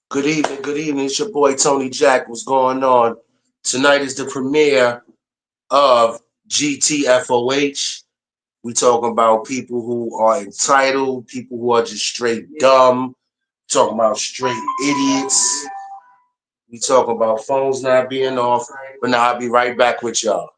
Good evening, good evening. It's your boy Tony Jack. What's going on? Tonight is the premiere of GTFOH. We talking about people who are entitled, people who are just straight dumb, talking about straight idiots. We talking about phones not being off, but now I'll be right back with y'all.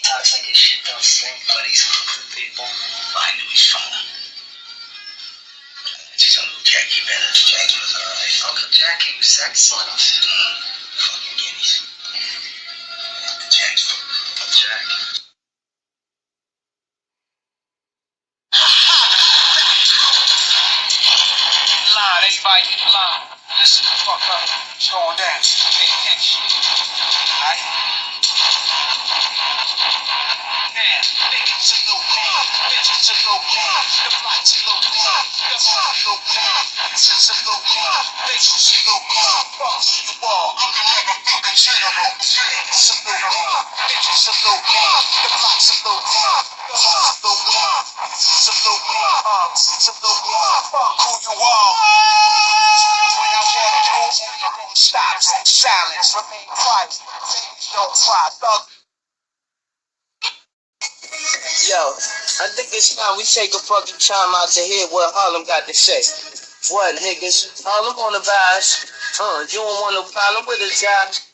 Talks like his shit don't stink, but he's cool with people. I knew he's fun. Just a little Jackie better. Jackie was alright. Uncle Jackie was excellent. Fucking guineas. Jackie. Uncle Jack. Line, everybody get the line. Listen the fuck up. It's going down. Pay attention. Alright? Bitches a little weird, bitches a little weird, the flight's a little weird, the heart a little weird, bitches a little weird, bitches a little weird, fuck the wall, I'm the motherfucking general, it's a little weird, bitches a little weird, the flight's a little weird, the heart's a little weird, it's a little weird, it's a little weird, fuck who you are. When I walk through, stop, silence, remain quiet, babies don't cry, thug. Yo, I think it's time we take a fucking time out to hear what Harlem got to say. What, niggas? Harlem on the vibes. You don't want no problem with us, guys.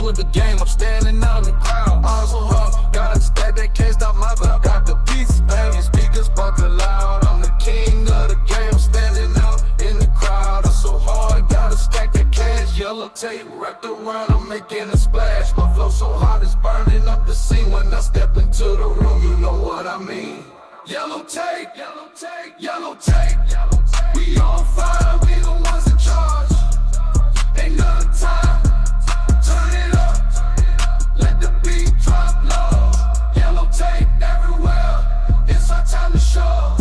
With the game, I'm standing out in the crowd. Also hard, gotta stack that case out my back. Got the beats banging, speakers bumping loud. I'm the king of the game, standing out in the crowd. I'm so hard, gotta stack that cash. Yellow tape wrapped around, I'm making a splash. My flow so hot, it's burning up the scene. When I step into the room, you know what I mean. Yellow tape, yellow tape, yellow tape. We on fire, we the ones in charge. Ain't none time. Turn it up, let the beat drop low. Yellow tape everywhere, it's our time to show.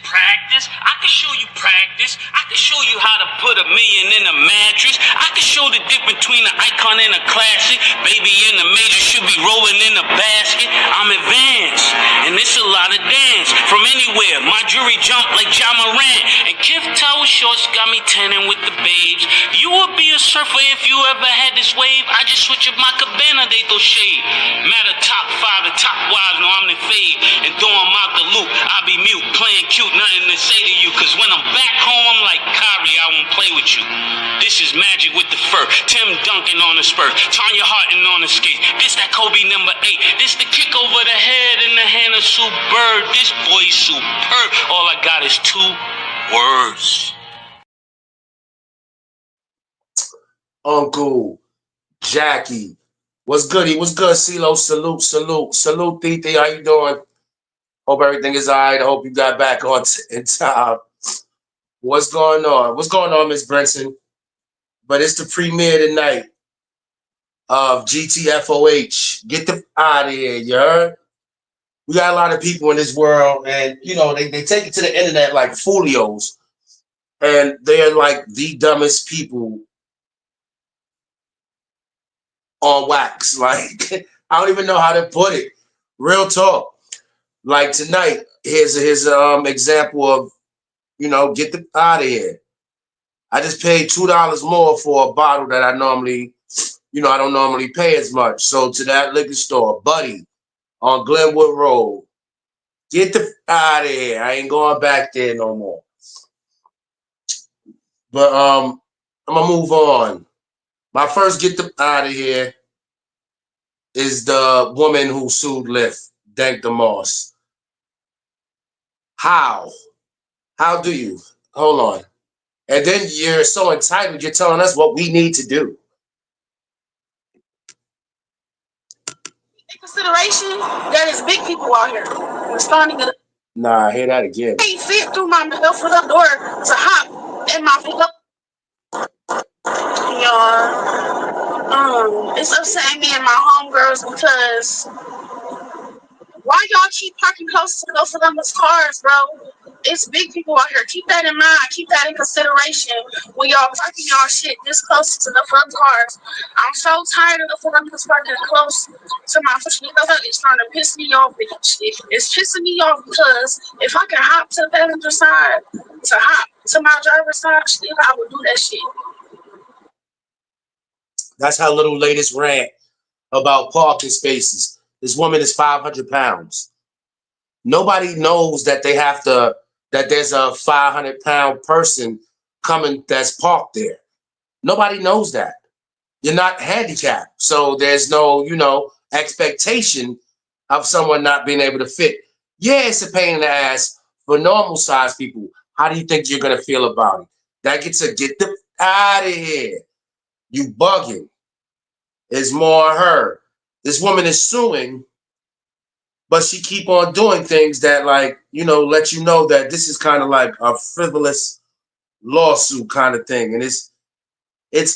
Practice. I can show you practice. I can show you how to put $1 million in a mattress. I can show the difference between an icon and a classic. Baby in the major should be rolling in a basket. I'm advanced, and it's a lot of dance. From anywhere, my jewelry jump like John Moran. And Kif Tower shorts got me tanning with the babes. You would be a surfer if you ever had this wave. I just switch up my cabana, they throw shade. Matter top 5 and top wives, no I'm the fade. And throw them out the loop, I be mute, playing cute, nothing to say to you. Cause when I'm back home, I'm like Kyrie, I won't play with you. This is magic with the fur. Tim Duncan on the spur. Tanya Harton on the skate. This that Kobe number 8. This the kick over the head in the hand of Sue Bird. This boy's superb. All I got is 2 words. Uncle Jackie. What's goody? What's good, CeeLo? Salute, Titi. How you doing? Hope everything is all right. I hope you got back on in time. What's going on? What's going on, Miss Brenson? But it's the premiere tonight of GTFOH. Get the out of here, you heard? We got a lot of people in this world, and you know, they take it to the internet like folios, and they're like the dumbest people on wax. Like, I don't even know how to put it. Real talk. Like tonight, here's example of, you know, get the out of here. I just paid $2 more for a bottle that I normally, you know, I don't normally pay as much. So to that liquor store, Buddy, on Glenwood Road, get the out of here. I ain't going back there no more. But I'm gonna move on. My first get the out of here is the woman who sued Lyft, Dank the Moss. How? How do you? Hold on. And then you're so entitled, you're telling us what we need to do. consideration that is big people out here responding to. Nah, hear that again. They fit through my for the door to hop in my pickup. Y'all, it's upsetting me and my homegirls because why y'all keep parking close to both of them as cars, bro? It's big people out here. Keep that in mind. Keep that in consideration when y'all parking y'all shit this close to the front cars. I'm so tired of the front parking close to my foot. It's starting to piss me off, bitch. It's pissing me off because if I can hop to the passenger side to hop to my driver's side, I would do that shit. That's her little latest rant about parking spaces. This woman is 500 pounds. Nobody knows that they have to, that there's a 500-pound person coming that's parked there. Nobody knows that. You're not handicapped. So there's no, expectation of someone not being able to fit. Yeah, it's a pain in the ass for normal size people. How do you think you're going to feel about it? That gets a get the out of here. You bugging. It's more her. This woman is suing, but she keep on doing things that let you know that this is kind of like a frivolous lawsuit kind of thing. And it's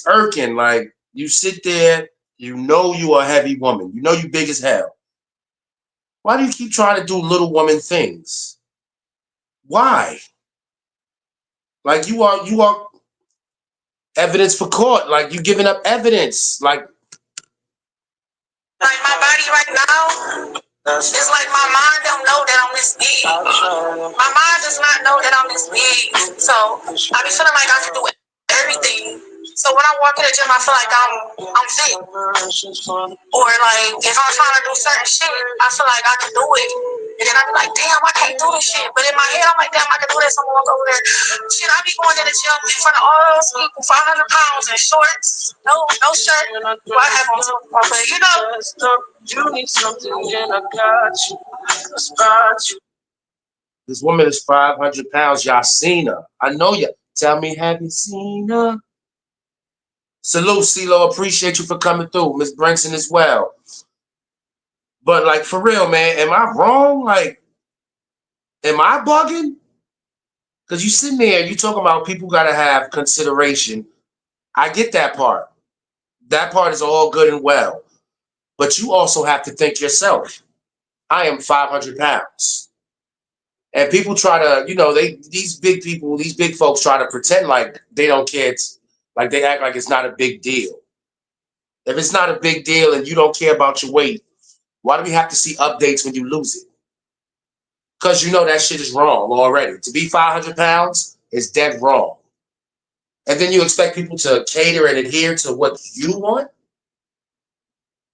irking. Like, you sit there, you are a heavy woman. You know you big as hell. Why do you keep trying to do little woman things? Why? Like, you are evidence for court. Like, you giving up evidence. Like my body right now, it's like my mind don't know that I'm this big. My mind does not know that I'm this big. So I be feeling like I can do everything. So when I walk in the gym, I feel like I'm fit. Or like if I'm trying to do certain shit, I feel like I can do it. And then I be like, damn, I can't do this shit. But in my head, I'm like, damn, I can do this. I'm gonna walk over there. Shit, I be going to the gym in front of all those people, 500 pounds in shorts, no shirt. Well, I have on some, but you need something, and I got you. This woman is 500 pounds. Y'all seen her. I know you. Tell me, have you seen her? Salute, CeeLo. Appreciate you for coming through. Miss Branson as well. But, like, for real, man, am I wrong? Like, am I bugging? Because you sitting there, you talking about people got to have consideration. I get that part. That part is all good and well. But you also have to think yourself. I am 500 pounds. And people try to, these big people, these big folks try to pretend like they don't care. Like, they act like it's not a big deal. If it's not a big deal and you don't care about your weight, why do we have to see updates when you lose it? Because you know that shit is wrong already. To be 500 pounds is dead wrong. And then you expect people to cater and adhere to what you want?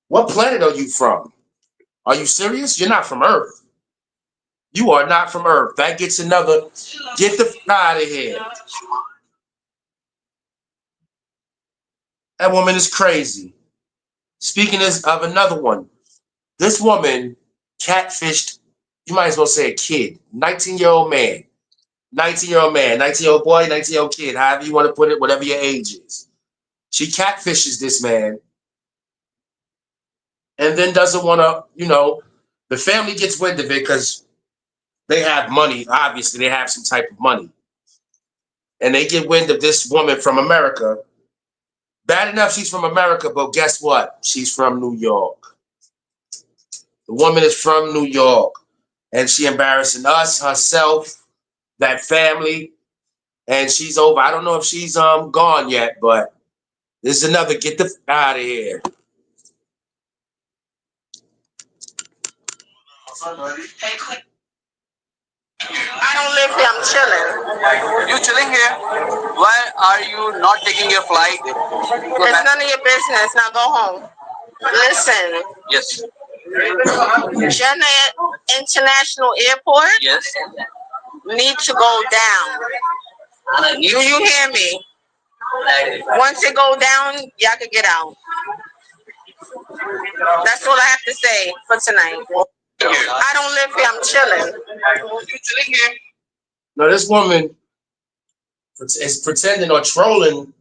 What planet are you from? Are you serious? You're not from Earth. You are not from Earth. That gets another, get the out of here. That woman is crazy. Speaking of another one, this woman catfished, you might as well say a kid, 19-year-old man, 19-year-old man, 19-year-old boy, 19-year-old kid, however you want to put it, whatever your age is. She catfishes this man and then doesn't want to, the family gets wind of it because they have money. Obviously, they have some type of money. And they get wind of this woman from America. Bad enough she's from America, but guess what? She's from New York. The woman is from New York. And she embarrassing us, herself, that family. And she's over. I don't know if she's gone yet, but this is another get the out of here. I don't live here, I'm chilling. You chilling here? Why are you not taking your flight? It's none of your business. Now go home. Listen. Yes. Janet International Airport Yes. need to go down. Do you hear me? Once it go down, y'all can get out. That's all I have to say for tonight. I don't live here, I'm chilling. You chilling here? No, this woman is pretending or trolling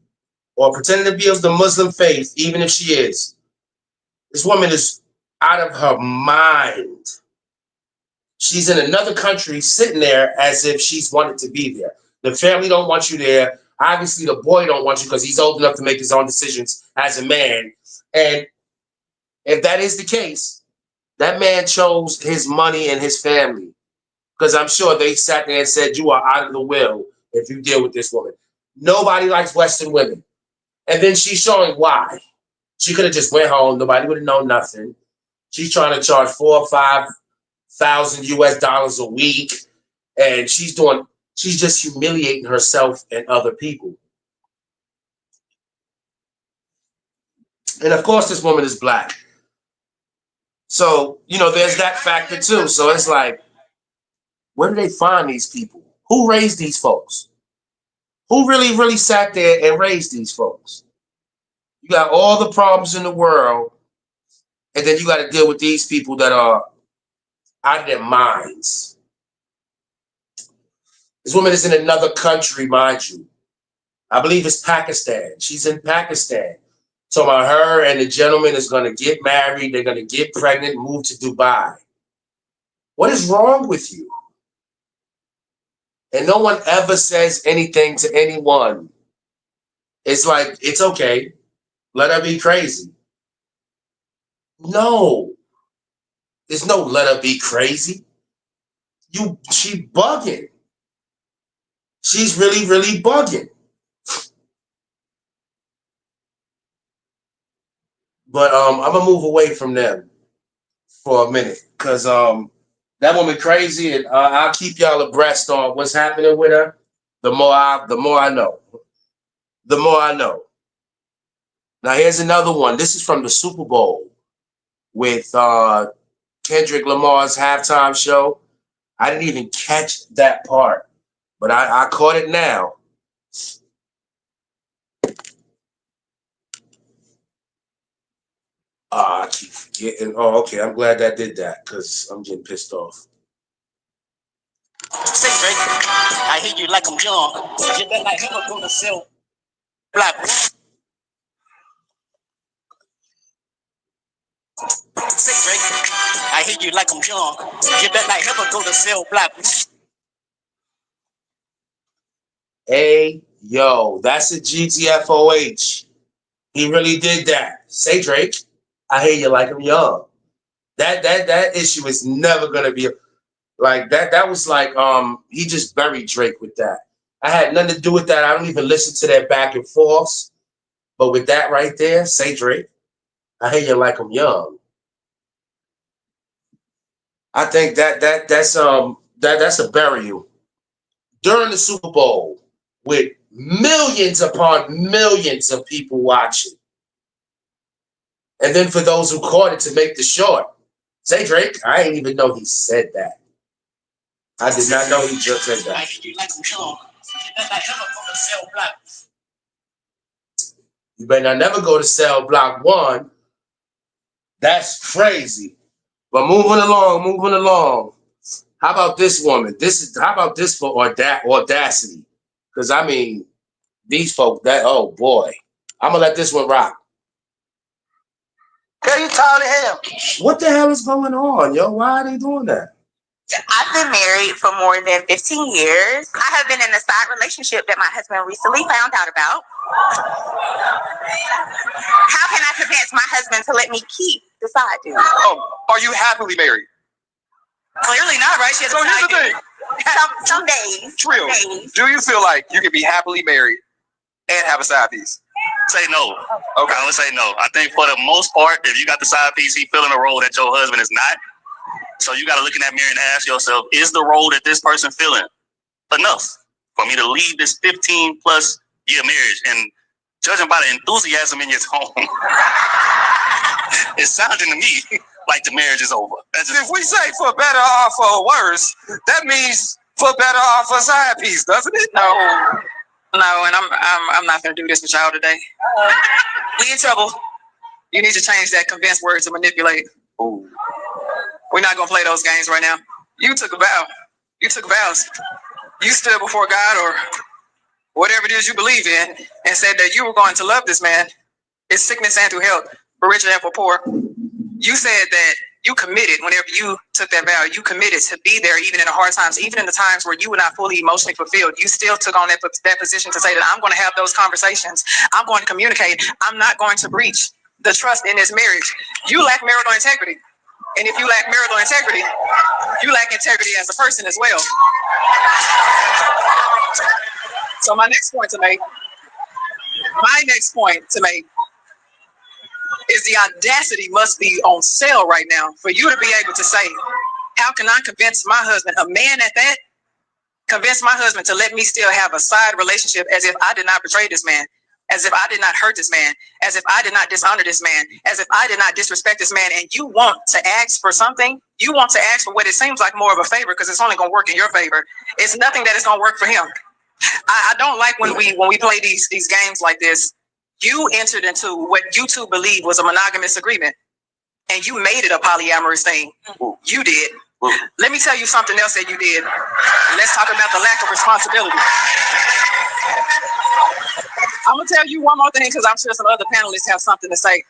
or pretending to be of the Muslim faith, even if she is. This woman is out of her mind. She's in another country sitting there as if she's wanted to be there. The family don't want you there. Obviously, the boy don't want you because he's old enough to make his own decisions as a man. And if that is the case, that man chose his money and his family. Because I'm sure they sat there and said, you are out of the will if you deal with this woman. Nobody likes Western women. And then she's showing why. She could have just went home. Nobody would have known nothing. She's trying to charge $4,000 or $5,000 US a week. And she's just humiliating herself and other people. And of course, this woman is black. So, there's that factor too. So it's like, where do they find these people? Who raised these folks? Who really, really sat there and raised these folks? You got all the problems in the world, and then you got to deal with these people that are out of their minds. This woman is in another country, mind you. I believe it's Pakistan. She's in Pakistan. So about her and the gentleman is going to get married. They're going to get pregnant, move to Dubai. What is wrong with you? And no one ever says anything to anyone. It's like, it's okay. Let her be crazy. No. There's no let her be crazy. She bugging. She's really, really bugging. But I'm gonna move away from them for a minute because that woman crazy, and I'll keep y'all abreast on what's happening with her. The more I know. The more I know. Now here's another one. This is from the Super Bowl with Kendrick Lamar's halftime show. I didn't even catch that part, but I caught it now. I keep forgetting. Oh, okay. I'm glad that did that because I'm getting pissed off. Say Drake, I hear you like I'm young. You better like him or go to sell black. Say Drake, I hear you like I'm young. You better like him or go to sell black. Hey, yo, that's a GTFOH. He really did that. Say Drake, I hear you like I'm young. That issue is never gonna be like that. That was like he just buried Drake with that. I had nothing to do with that. I don't even listen to their back and forths. But with that right there, say Drake, I hear you like I'm young. I think that's a burial during the Super Bowl with millions upon millions of people watching. And then for those who caught it to make the short, say Drake, I didn't even know he said that. I did not know he just said that. You better not never go to cell block 1. That's crazy. But moving along. How about this woman? How about this for audacity? Because I mean, these folk, oh boy. I'm gonna let this one rock. Girl, you tall as hell. What the hell is going on, yo? Why are they doing that? I've been married for more than 15 years. I have been in a side relationship that my husband recently found out about. How can I convince my husband to let me keep the side dude? Oh, are you happily married? Clearly not, right? She has So here's the thing. Some days. Trill, do you feel like you can be happily married and have a side piece? Say no. Okay. I would say no. I think for the most part, if you got the side piece, he filling a role that your husband is not. So you got to look in that mirror and ask yourself, is the role that this person filling enough for me to leave this 15 plus year marriage? And judging by the enthusiasm in your tone, it's sounding to me like the marriage is over. If we say for better or for worse, that means for better or for side piece, doesn't it? No, and I'm not gonna do this with y'all today. We in trouble. You need to change that convinced word to manipulate. Ooh. We're not gonna play those games right now. You took a vow. You took vows. You stood before God or whatever it is you believe in and said that you were going to love this man, his sickness and through health, for rich and for poor. You said that you committed whenever you took that vow. You committed to be there even in the hard times, even in the times where you were not fully emotionally fulfilled. You still took on that position to say that I'm going to have those conversations. I'm going to communicate. I'm not going to breach the trust in this marriage. You lack marital integrity. And if you lack marital integrity, you lack integrity as a person as well. So my next point to make is the audacity must be on sale right now for you to be able to say, how can I convince my husband, a man at that, convince my husband to let me still have a side relationship as if I did not betray this man, as if I did not hurt this man, as if I did not dishonor this man, as if I did not disrespect this man, and you want to ask for something, you want to ask for what it seems like more of a favor because it's only going to work in your favor. It's nothing that is going to work for him. I don't like when we play these games like this. You entered into what you two believe was a monogamous agreement, and you made it a polyamorous thing. You did. Let me tell you something else that you did. Let's talk about the lack of responsibility. I'm going to tell you one more thing because I'm sure some other panelists have something to say.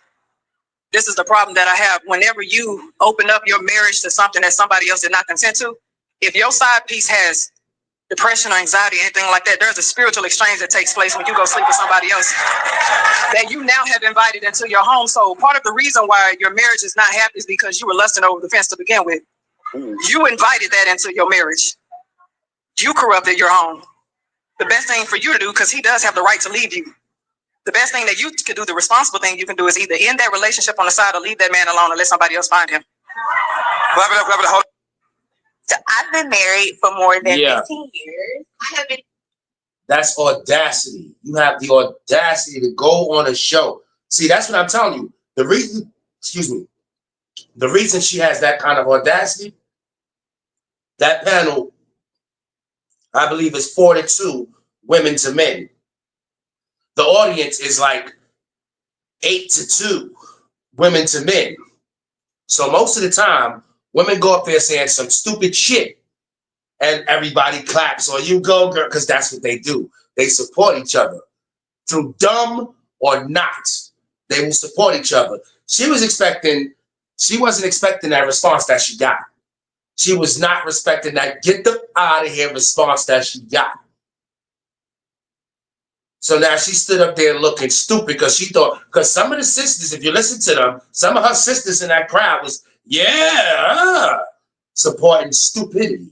This is the problem that I have. Whenever you open up your marriage to something that somebody else did not consent to, if your side piece has depression or anxiety, anything like that, there's a spiritual exchange that takes place when you go sleep with somebody else that you now have invited into your home. So part of the reason why your marriage is not happy is because you were lusting over the fence to begin with. You invited that into your marriage. You corrupted your home. The best thing for you to do, because he does have the right to leave you, the best thing that you could do, the responsible thing you can do, is either end that relationship on the side or leave that man alone and let somebody else find him. So I've been married for more than 15 years. I have been. That's audacity. You have the audacity to go on a show. See, that's what I'm telling you. The reason she has that kind of audacity, that panel, I believe, is 42 women to men. The audience is like 8-2 women to men. So most of the time, women go up there saying some stupid shit and everybody claps, or you go, girl, because that's what they do. They support each other. Through dumb or not, they will support each other. She wasn't expecting that response that she got. She was not respecting that get the out of here response that she got. So now she stood up there looking stupid because she thought, because some of the sisters, if you listen to them, some of her sisters in that crowd was, supporting stupidity,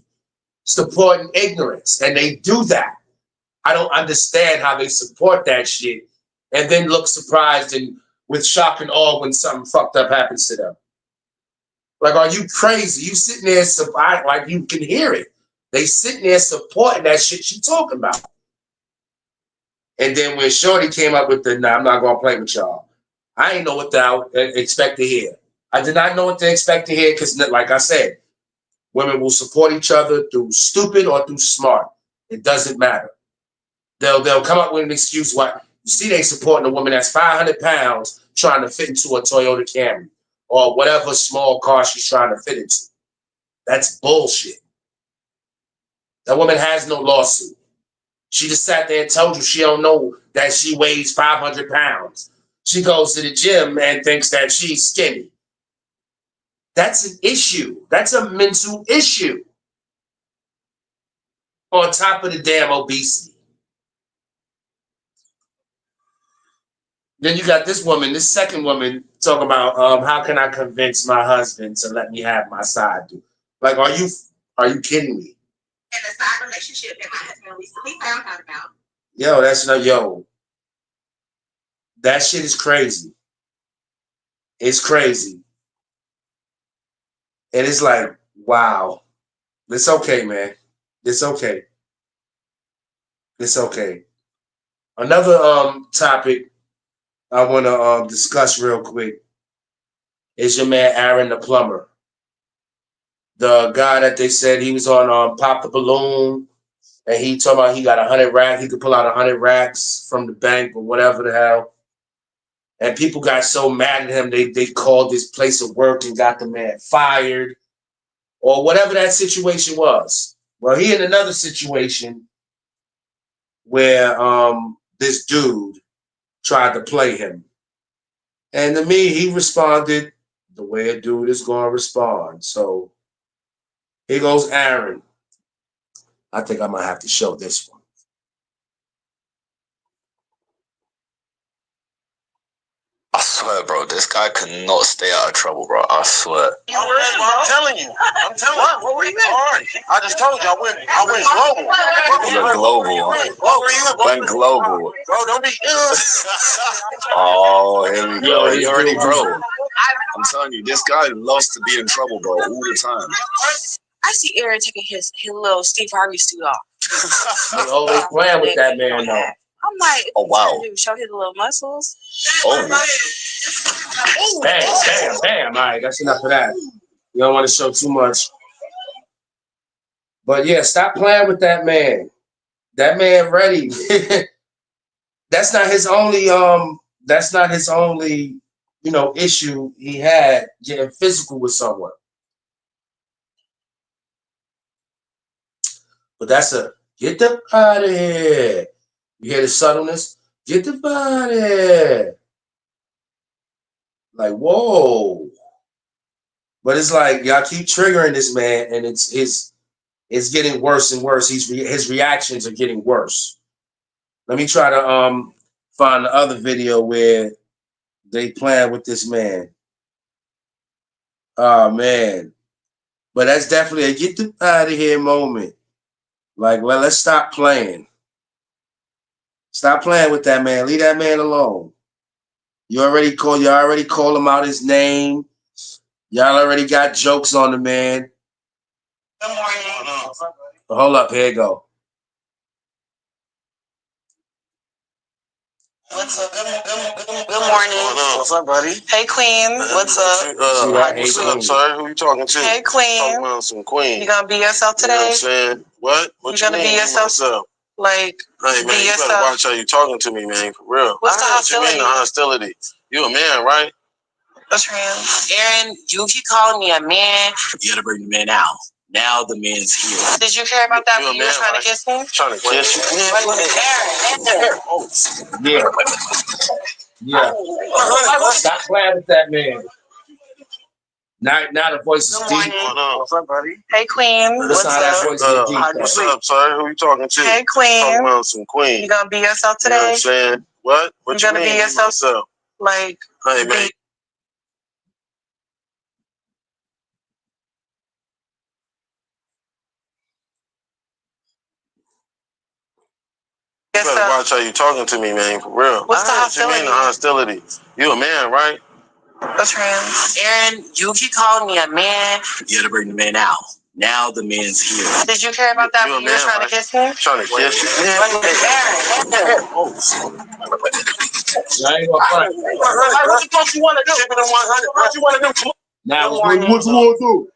supporting ignorance. And they do that. I don't understand how they support that shit and then look surprised and with shock and awe when something fucked up happens to them. Like, are you crazy? You sitting there, like you can hear it. They sitting there supporting that shit she talking about. And then when Shorty came up with the, I'm not going to play with y'all. I ain't know what to expect to hear. I did not know what to expect to hear because, like I said, women will support each other through stupid or through smart. It doesn't matter. They'll come up with an excuse why. You see, they supporting a woman that's 500 pounds trying to fit into a Toyota Camry or whatever small car she's trying to fit into. That's bullshit. That woman has no lawsuit. She just sat there and told you she don't know that she weighs 500 pounds. She goes to the gym and thinks that she's skinny. That's an issue. That's a mental issue. On top of the damn obesity. Then you got this woman, this second woman, talking about how can I convince my husband to let me have my side dude? Like, are you kidding me? And the side relationship that my husband recently found out about. Yo, that's not that shit is crazy. It's crazy. And it's like, wow. It's okay, man. It's okay. It's okay. Another topic I want to discuss real quick is your man Aaron the plumber. The guy that they said he was on Pop the Balloon, and he talking about he got 100 racks. He could pull out 100 racks from the bank or whatever the hell. And people got so mad at him, they called this place of work and got the man fired or whatever that situation was. Well, he in another situation where this dude tried to play him. And to me, he responded the way a dude is going to respond. So here goes Aaron. I think I might have to show this one. I swear, bro, this guy cannot stay out of trouble, bro. I swear. I'm telling you. What were you doing? I just told you I went global. You're global. Went global. Bro, don't be Oh, here we go. Yo, You already, dude, bro. I'm telling you, this guy loves to be in trouble, bro, all the time. I see Aaron taking his little Steve Harvey suit off. They always playing with that man, though. I'm like, oh, wow. Show his little muscles. Oh. Damn. All right, that's enough of that. You don't want to show too much. But yeah, stop playing with that man. That man ready. That's not his only issue he had getting physical with someone. But that's a get the out of here. You hear the subtleness? Get the out of here. Like, whoa. But it's like y'all keep triggering this man, and it's getting worse and worse. His reactions are getting worse. Let me try to find the other video where they playing with this man. Oh man. But that's definitely a get the out of here moment. Like, well, let's stop playing. Stop playing with that man. Leave that man alone. You already call him out his name. Y'all already got jokes on the man. Good morning. Hold up, here you go. What's up? Good morning. What's up, buddy? Hey, Queen. What's up? What's up, sir? Who you talking to? Hey, Queen. Talking about some Queen. You gonna be yourself today? You know what I'm saying? What? What you gonna mean? be yourself? Like, hey, man, you better watch how you talking to me, man, for real. What's the hostility? What you mean the hostility? You a man, right? What's trans? Aaron, you keep calling me a man. You gotta bring the man out. Now the man's here. Did you care about that when you were trying to kiss me? Trying to kiss you? Yeah. Yeah. Stop playing with that man. Now the voice is deep. What's up, buddy? Hey, Queen. What's up? What's up, sir? Who you talking to? Hey, Queen. Talking about some Queen. You gonna be yourself today? You know what I'm saying? What? What you gonna mean? be yourself? Like, hey, man. You better watch how you talking to me, man, for real. What's the hostility? What you mean the hostility? You a man, right? What's trans? Aaron, you keep calling me a man. You gotta bring the man out. Now the man's here. Did you care about that when you were trying to kiss me? Trying to kiss you? I ain't gonna front. What you want to do? What you want to do? Now, what you want to do?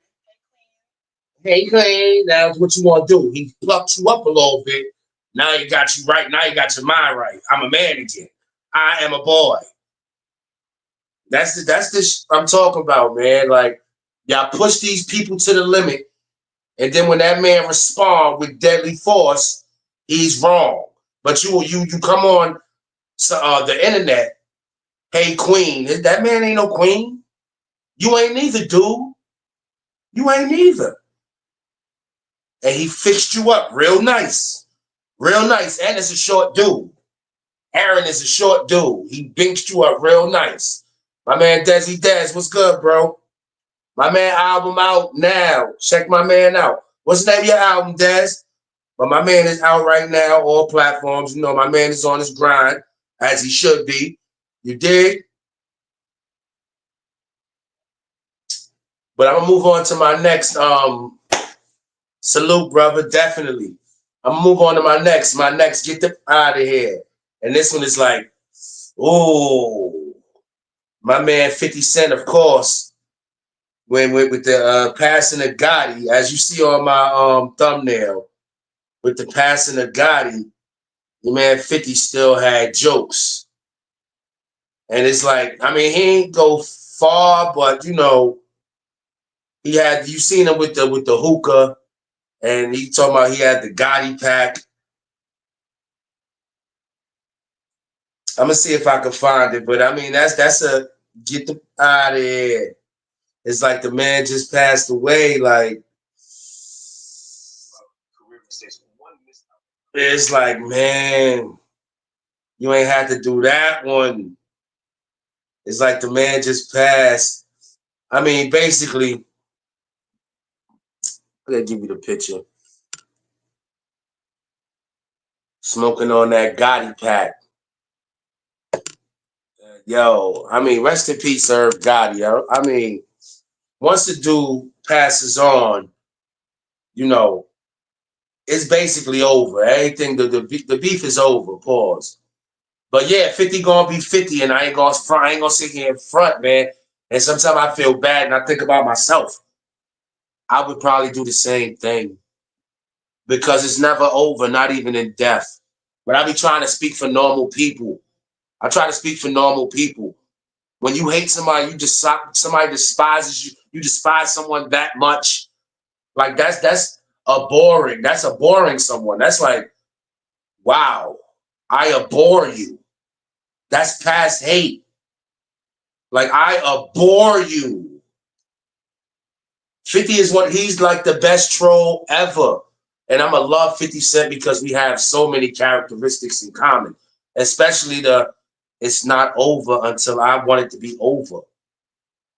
Hey, Queen, now what you want to do? He plucked you up a little bit. Now he got you right. Now you got your mind right. I'm a man again. I am a boy. That's the I'm talking about, man. Like, y'all push these people to the limit, and then when that man respond with deadly force, he's wrong. But you come on the internet. Hey, Queen, that man ain't no queen. You ain't neither, dude. You ain't neither. And he fixed you up real nice. Real nice. And it's a short dude. Aaron is a short dude. He binked you up real nice. My man Desi Dez, what's good, bro? My man album out now. Check my man out. What's the name of your album, Dez? But my man is out right now, all platforms. You know, my man is on his grind, as he should be. You dig? But I'm gonna move on to my next salute, brother. Definitely. I'm gonna move on to my next. Get the out of here. And this one is like, oh, my man 50 Cent, of course, when with the passing of Gotti, as you see on my thumbnail, with the passing of Gotti, the man 50 still had jokes. And it's like, I mean, he ain't go far, but you know, you seen him with the hookah, and he talking about he had the Gotti pack. I'm gonna see if I can find it, but I mean that's a get the out of here. It's like the man just passed away. Like, it's like, man, you ain't had to do that one. It's like the man just passed. I mean, basically, I'm gonna give you the picture. Smoking on that Gotti pack. Yo, I mean, rest in peace, Irv Gotti. Yo. I mean, once the dude passes on, you know, it's basically over. Everything, the beef is over. Pause. But yeah, 50 gonna be 50, and I ain't gonna sit here in front, man. And sometimes I feel bad, and I think about myself. I would probably do the same thing because it's never over, not even in death. But I be trying to speak for normal people. I try to speak for normal people. When you hate somebody, somebody despises you. You despise someone that much. Like that's a boring someone. That's like, wow, I abhor you. That's past hate. Like, I abhor you. 50 is he's like the best troll ever. And I'm going to love 50 Cent because we have so many characteristics in common, especially it's not over until I want it to be over.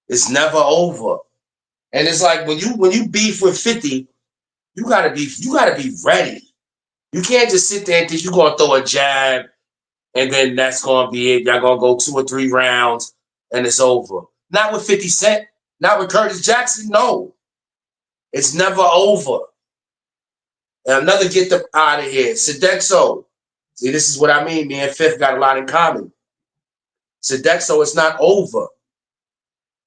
It's never over. And it's like when you beef with 50, you gotta be ready. You can't just sit there and think you're gonna throw a jab and then that's gonna be it. Y'all gonna go 2 or 3 rounds and it's over. Not with 50 Cent, not with Curtis Jackson. No, it's never over. And another get them out of here. Sodexo. See, this is what I mean. Me and Fifth got a lot in common. Sodexo, it's not over.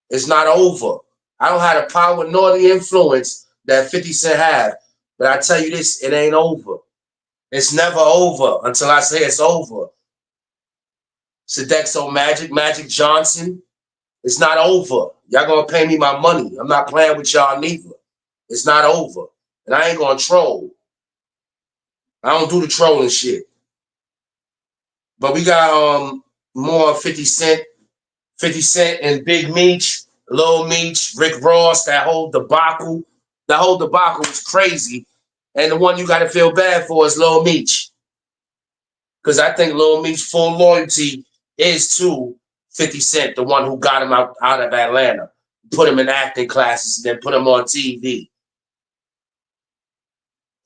It's not over. I don't have the power nor the influence that 50 Cent have. But I tell you this, it ain't over. It's never over until I say it's over. Sodexo Magic Johnson, it's not over. Y'all gonna pay me my money. I'm not playing with y'all neither. It's not over. And I ain't gonna troll. I don't do the trolling shit. But we got more 50 Cent and Big Meech, Lil Meech, Rick Ross, that whole debacle. That whole debacle was crazy. And the one you gotta feel bad for is Lil Meech. Because I think Lil Meech's full loyalty is to 50 Cent, the one who got him out of Atlanta, put him in acting classes, and then put him on TV.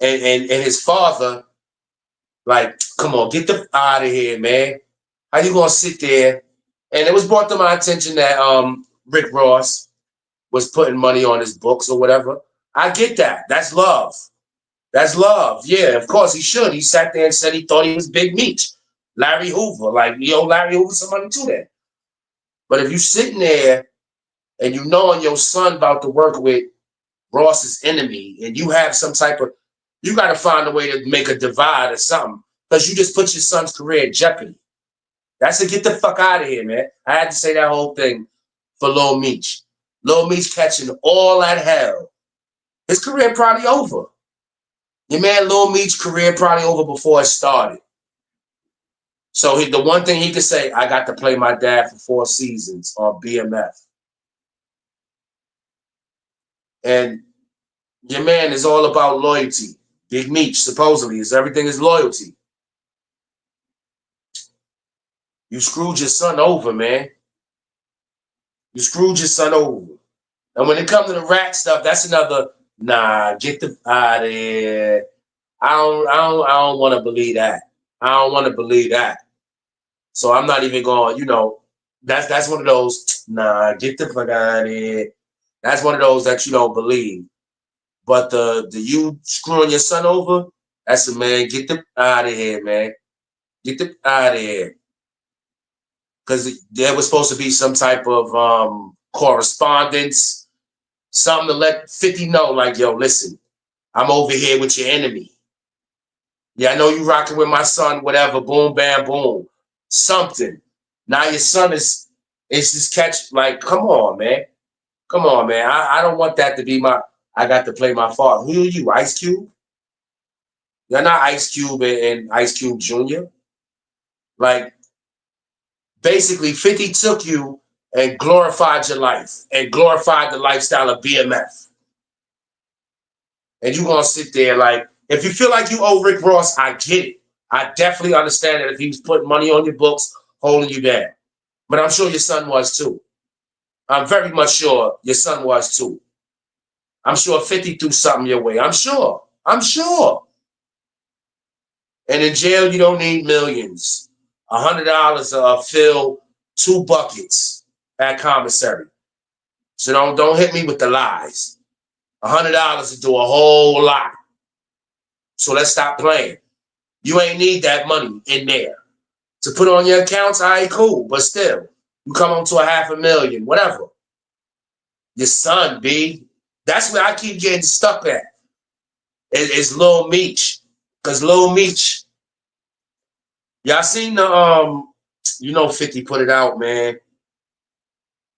And his father, like, come on, get the out of here, man. How you gonna sit there? And it was brought to my attention that Rick Ross was putting money on his books or whatever. I get that. That's love. That's love. Yeah, of course he should. He sat there and said he thought he was Big Meech. Larry Hoover. Like, yo, Larry Hoover, somebody too there. But if you sitting there and you knowing your son about to work with Ross's enemy and you have some type of, you got to find a way to make a divide or something because you just put your son's career in jeopardy. That's a get the fuck out of here, man. I had to say that whole thing for Lil Meech. Lil Meech catching all that hell. His career probably over. Your man Lil Meech's career probably over before it started. So the one thing he could say, I got to play my dad for 4 seasons on BMF. And your man is all about loyalty. Big Meech, supposedly, everything is loyalty. You screwed your son over, man. You screwed your son over. And when it comes to the rat stuff, that's another, nah, get the out of here. I don't want to believe that. I don't want to believe that. So I'm not even going, that's one of those, nah, get the fuck out of here. That's one of those that you don't believe. But the you screwing your son over, that's a man, get the out of here, man. Get the out of here. Because there was supposed to be some type of correspondence, something to let 50 know, like, yo, listen, I'm over here with your enemy. Yeah, I know you rocking with my son, whatever, boom, bam, boom. Something. Now your son is just catch, like, come on, man. Come on, man. I don't want that to be I got to play my father. Who are you, Ice Cube? You're not Ice Cube and Ice Cube Jr. Like, basically, 50 took you and glorified your life and glorified the lifestyle of BMF. And you're going to sit there like, if you feel like you owe Rick Ross, I get it. I definitely understand that if he was putting money on your books, holding you down. But I'm sure your son was too. I'm very much sure your son was too. I'm sure 50 threw something your way. I'm sure. I'm sure. And in jail, you don't need millions. $100 to fill 2 buckets at commissary. So don't hit me with the lies. $100 to do a whole lot. So let's stop playing. You ain't need that money in there. To put on your accounts, all right, cool. But still, you come on to $500,000, whatever. Your son, B. That's where I keep getting stuck at. It's Lil Meech. Because Lil Meech, y'all seen the 50 put it out, man.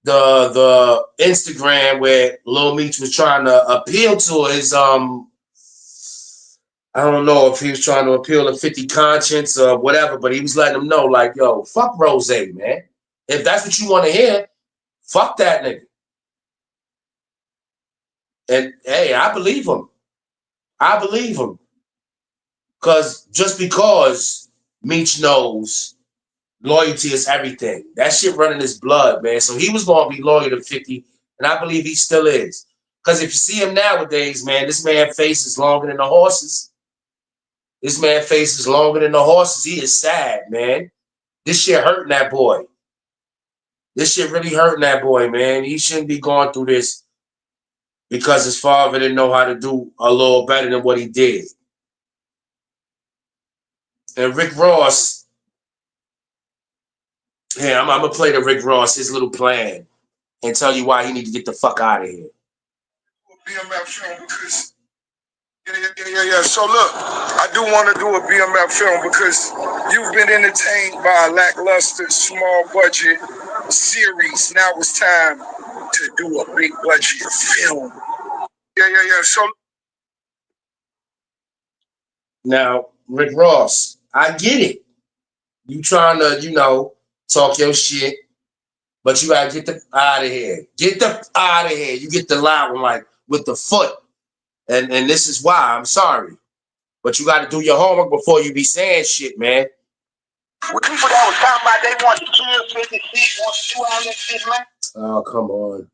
The Instagram where Lil Meech was trying to appeal to his I don't know if he was trying to appeal to 50 conscience or whatever, but he was letting him know, like, yo, fuck Rose, man. If that's what you want to hear, fuck that nigga. And hey, I believe him. I believe him. Just because Meech knows loyalty is everything. That shit running his blood, man. So he was going to be loyal to 50, and I believe he still is. Because if you see him nowadays, man, this man face is longer than the horses. This man face is longer than the horses. He is sad, man. This shit hurting that boy. This shit really hurting that boy, man. He shouldn't be going through this because his father didn't know how to do a little better than what he did. And Rick Ross, I'm going to play the Rick Ross, his little plan, and tell you why he need to get the fuck out of here. BMF film because yeah. So look, I do want to do a BMF film because you've been entertained by a lackluster, small budget series. Now it's time to do a big budget film. Yeah. So now, Rick Ross, I get it. You trying to, talk your shit, but you gotta get the out of here. Get the out of here. You get the loud one like with the foot. And this is why, I'm sorry. But you got to do your homework before you be saying shit, man. People that was talking about they want to kill 50 Cent, want to do all that shit, man. Oh, come on.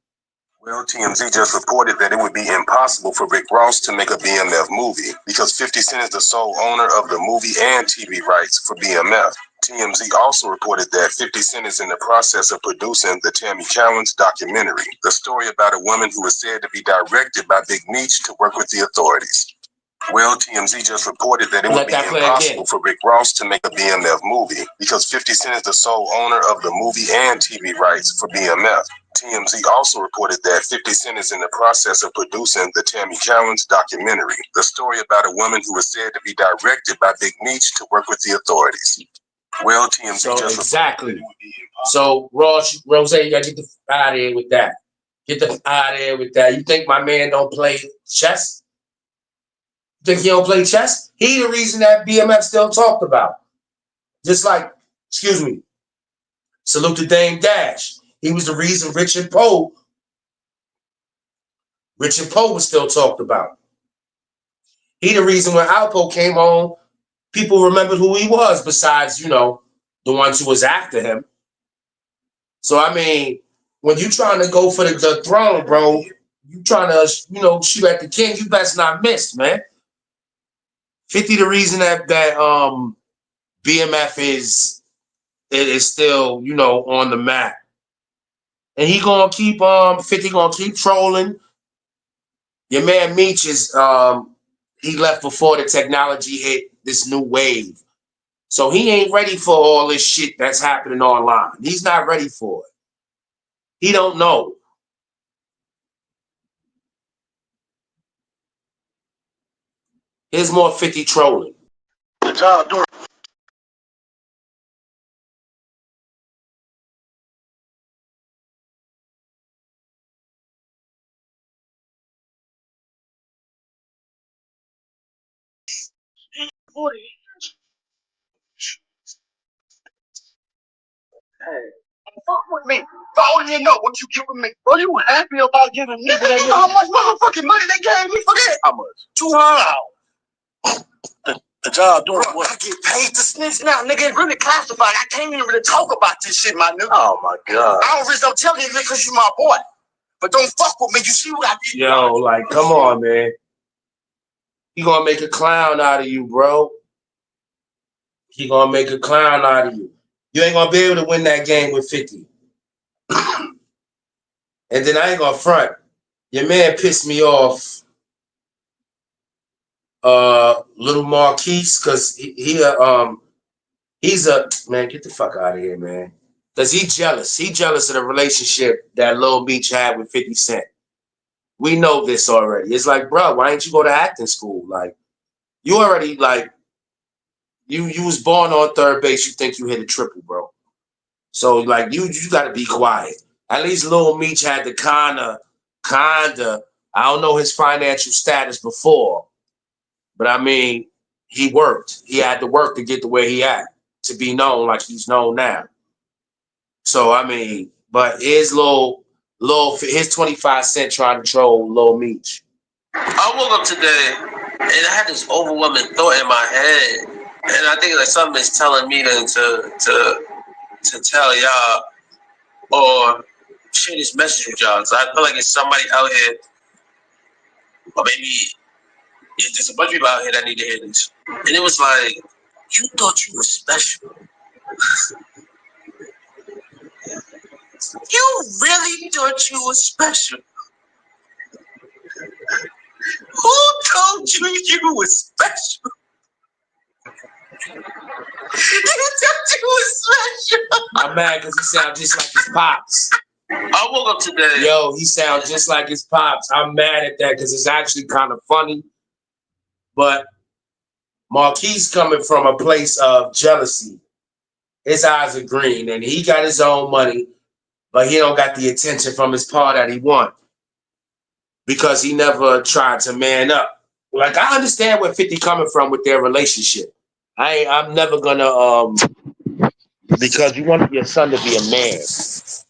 Well, TMZ just reported that it would be impossible for Rick Ross to make a BMF movie because 50 Cent is the sole owner of the movie and TV rights for BMF. TMZ also reported that 50 Cent is in the process of producing the Tammy Challenge documentary, the story about a woman who is said to be directed by Big Meech to work with the authorities. Well, TMZ just reported that it would be impossible for Rick Ross to make a BMF movie because 50 Cent is the sole owner of the movie and TV rights for BMF. TMZ also reported that 50 Cent is in the process of producing the Tammy Challenge documentary, the story about a woman who is said to be directed by Big Meech to work with the authorities. Well, TMZ just exactly. So, Rose, you gotta get the out of here with that. Get the out of here with that. You think my man don't play chess? You think he don't play chess? He the reason that BMF still talked about. Just like, excuse me, salute to Dame Dash. He was the reason Rich and Poe was still talked about. He the reason when Alpo came on, people remembered who he was besides, the ones who was after him. So, I mean, when you trying to go for the throne, bro, you trying to, shoot at the king, you best not miss, man. 50 the reason that BMF is still, on the map. And he gonna keep 50 gonna keep trolling. Your man Meech is he left before the technology hit this new wave. So he ain't ready for all this shit that's happening online. He's not ready for it. He don't know. Here's more 50 trolling. Fuck with me. I don't even know what you giving me. Bro, you happy about giving me that? You know how much motherfucking money they gave me for that? How much? $200. The job doing what? I get paid to snitch now, nigga. It's really classified. I can't even really talk about this shit, my nigga. Oh my god. I don't really don't tell you because you my boy. But don't fuck with me. You see what I did? Yo, like, come on, man. He gonna make a clown out of you, bro. He gonna make a clown out of you. You ain't gonna be able to win that game with 50. And then I ain't gonna front. Your man pissed me off, Little Marquise, because he's a man. Get the fuck out of here, man. Cause he jealous. He jealous of the relationship that Lil Meech had with 50 Cent. We know this already. It's like, bro, why didn't you go to acting school? Like, you already like you was born on third base. You think you hit a triple, bro. So like you gotta be quiet. At least Lil Meech had the kinda. I don't know his financial status before, but I mean, he worked. He had to work to get to where he at to be known like he's known now. So I mean, but his 25 Cent trying to troll Lil Meech. I woke up today and I had this overwhelming thought in my head, and I think like something is telling me to tell y'all or share this message with y'all. So I feel like it's somebody out here, or maybe it's just a bunch of people out here that need to hear this. And it was like, you thought you were special. You really thought you were special. Who told you you were special? You thought you were special. I'm mad because he sounds just like his pops. I woke up today. Yo, he sounds just like his pops. I'm mad at that because it's actually kind of funny. But Marquise coming from a place of jealousy. His eyes are green, and he got his own money, but he don't got the attention from his pa that he want because he never tried to man up. Like, I understand where 50 coming from with their relationship. I'm never gonna because you want your son to be a man.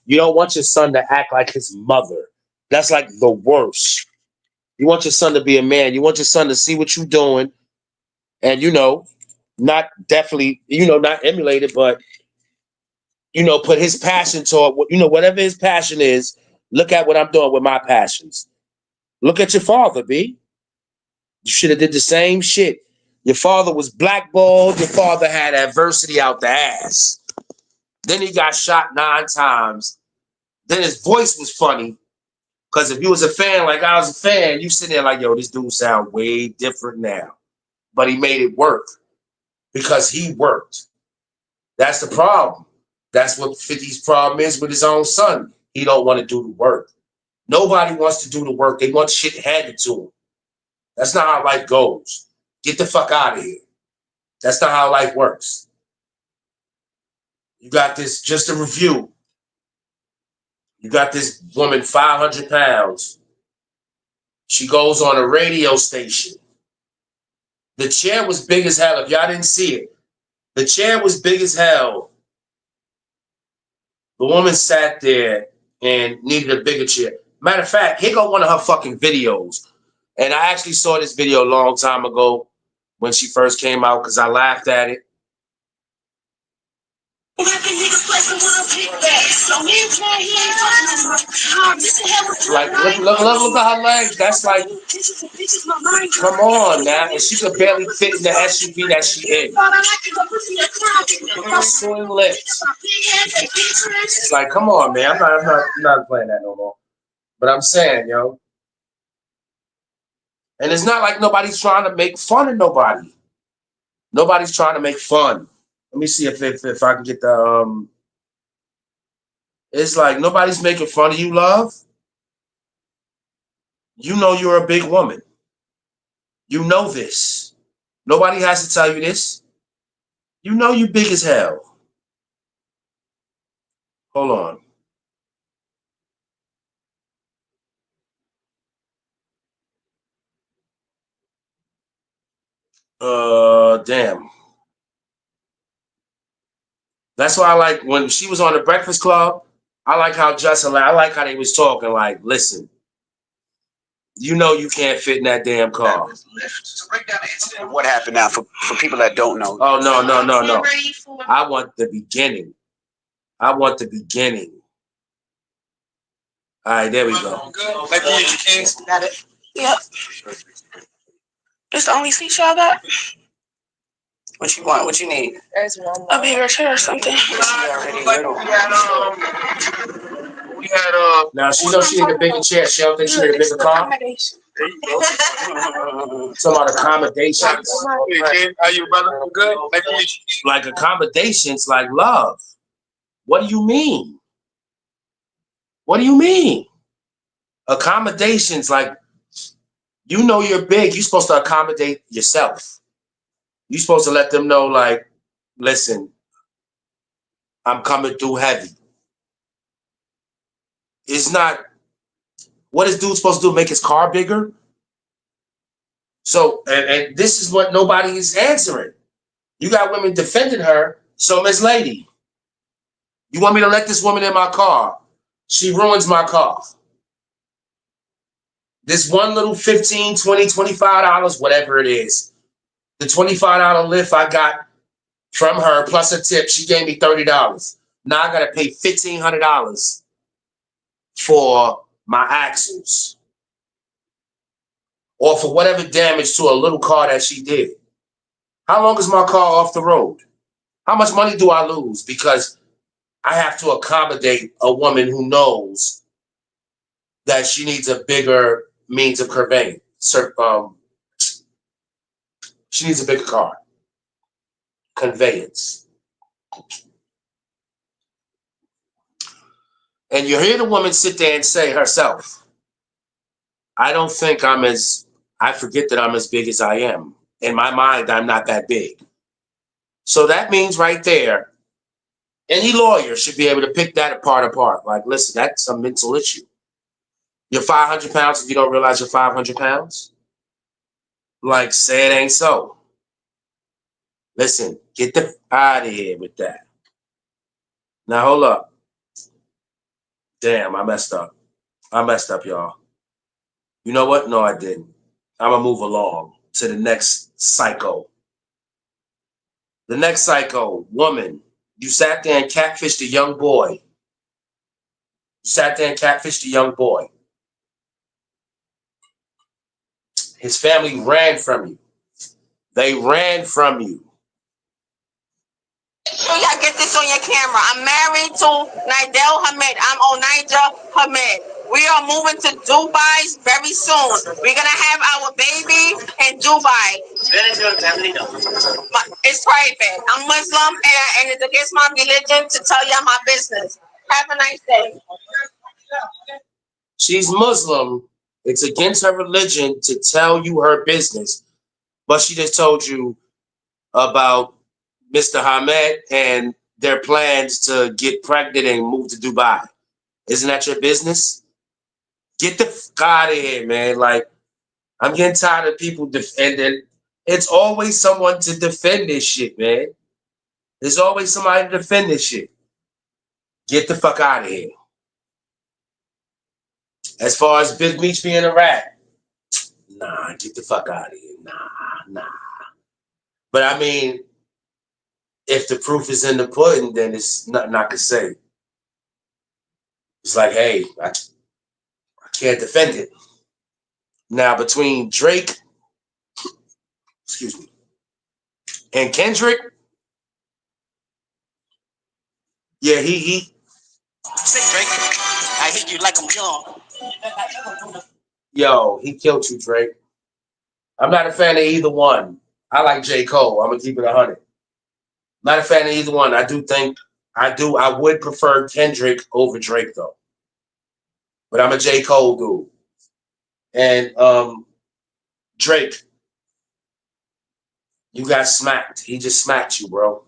You don't want your son to act like his mother. That's like the worst. You want your son to be a man. You want your son to see what you're doing, and not definitely, not emulate it, but put his passion toward whatever his passion is. Look at what I'm doing with my passions. Look at your father, B. You should have did the same shit. Your father was blackballed. Your father had adversity out the ass. Then he got shot 9 times. Then his voice was funny. Because if you was a fan like I was a fan, you sit there like, yo, this dude sound way different now. But he made it work because he worked. That's the problem. That's what 50's problem is with his own son. He don't want to do the work. Nobody wants to do the work. They want shit handed to them. That's not how life goes. Get the fuck out of here. That's not how life works. You got this, just a review. You got this woman, 500 pounds. She goes on a radio station. The chair was big as hell. If y'all didn't see it, the chair was big as hell. The woman sat there and needed a bigger chair. Matter of fact, here go one of her fucking videos. And I actually saw this video a long time ago when she first came out because I laughed at it. Like, look at her legs. That's like, come on now. And she could barely fit in the SUV that she in. Swing lips. It's like, come on, man. I'm not playing that no more. But I'm saying, yo. And it's not like nobody's trying to make fun of nobody. Nobody's trying to make fun. Let me see if I can get the It's like nobody's making fun of you, love. You know you're a big woman. You know this. Nobody has to tell you this. You know you big as hell. Hold on. Damn. That's why I like when she was on the Breakfast Club. I like how Justin, I like how they was talking. Like, listen, you know you can't fit in that damn car. So break down the incident of what happened now for people that don't know. Oh, no. I want the beginning. I want the beginning. All right, there we go. Got it. Yep. It's the only seat y'all got? What you want? What you need? There's one more. A bigger chair or something. We had now she knows she need a bigger chair. She don't think she need a bigger car. There you go. Some about accommodations. How you, brother? Good. Like accommodations, like love. What do you mean? What do you mean? Accommodations, like you know you're big. You're supposed to accommodate yourself. You're supposed to let them know, like, listen, I'm coming through heavy. It's not, what is dude supposed to do? Make his car bigger? So, and this is what nobody is answering. You got women defending her. So, Miss Lady, you want me to let this woman in my car? She ruins my car. This one little $15, $20, $25, whatever it is. The $25 lift I got from her plus a tip, she gave me $30. Now I got to pay $1,500 for my axles or for whatever damage to a little car that she did. How long is my car off the road? How much money do I lose because I have to accommodate a woman who knows that she needs a bigger means of conveyance? She needs a bigger car. Conveyance. And you hear the woman sit there and say herself, I don't think I forget that I'm as big as I am. In my mind, I'm not that big. So that means right there, any lawyer should be able to pick that apart. Like, listen, that's a mental issue. You're 500 pounds if you don't realize you're 500 pounds? Like, say it ain't so. Listen, get the out of here with that. Now, hold up. Damn, I messed up. Y'all. You know what? No, I didn't. I'm going to move along to the next psycho. The next psycho, woman. You sat there and catfished a young boy. His family ran from you. They ran from you. So y'all get this on your camera. I'm married to Nidel Hamed. I'm Onaija Hamed. We are moving to Dubai very soon. We're gonna have our baby in Dubai. Where is your family now? It's private. I'm Muslim and it's against my religion to tell y'all my business. Have a nice day. She's Muslim. It's against her religion to tell you her business. But she just told you about Mr. Hamed and their plans to get pregnant and move to Dubai. Isn't that your business? Get the fuck out of here, man. Like, I'm getting tired of people defending. It's always someone to defend this shit, man. There's always somebody to defend this shit. Get the fuck out of here. As far as Big Meech being a rat, nah, get the fuck out of here. Nah. But I mean, if the proof is in the pudding, then it's nothing I can say. It's like, hey, I can't defend it. Now, between Drake, and Kendrick, yeah, he. Say Drake, I hit you like I'm young. Yo, he killed you, Drake. I'm not a fan of either one. I like J. Cole. I'm gonna keep it 100. Not a fan of either one. I would prefer Kendrick over Drake though. But I'm a J. Cole dude. And Drake, you got smacked. He just smacked you, bro.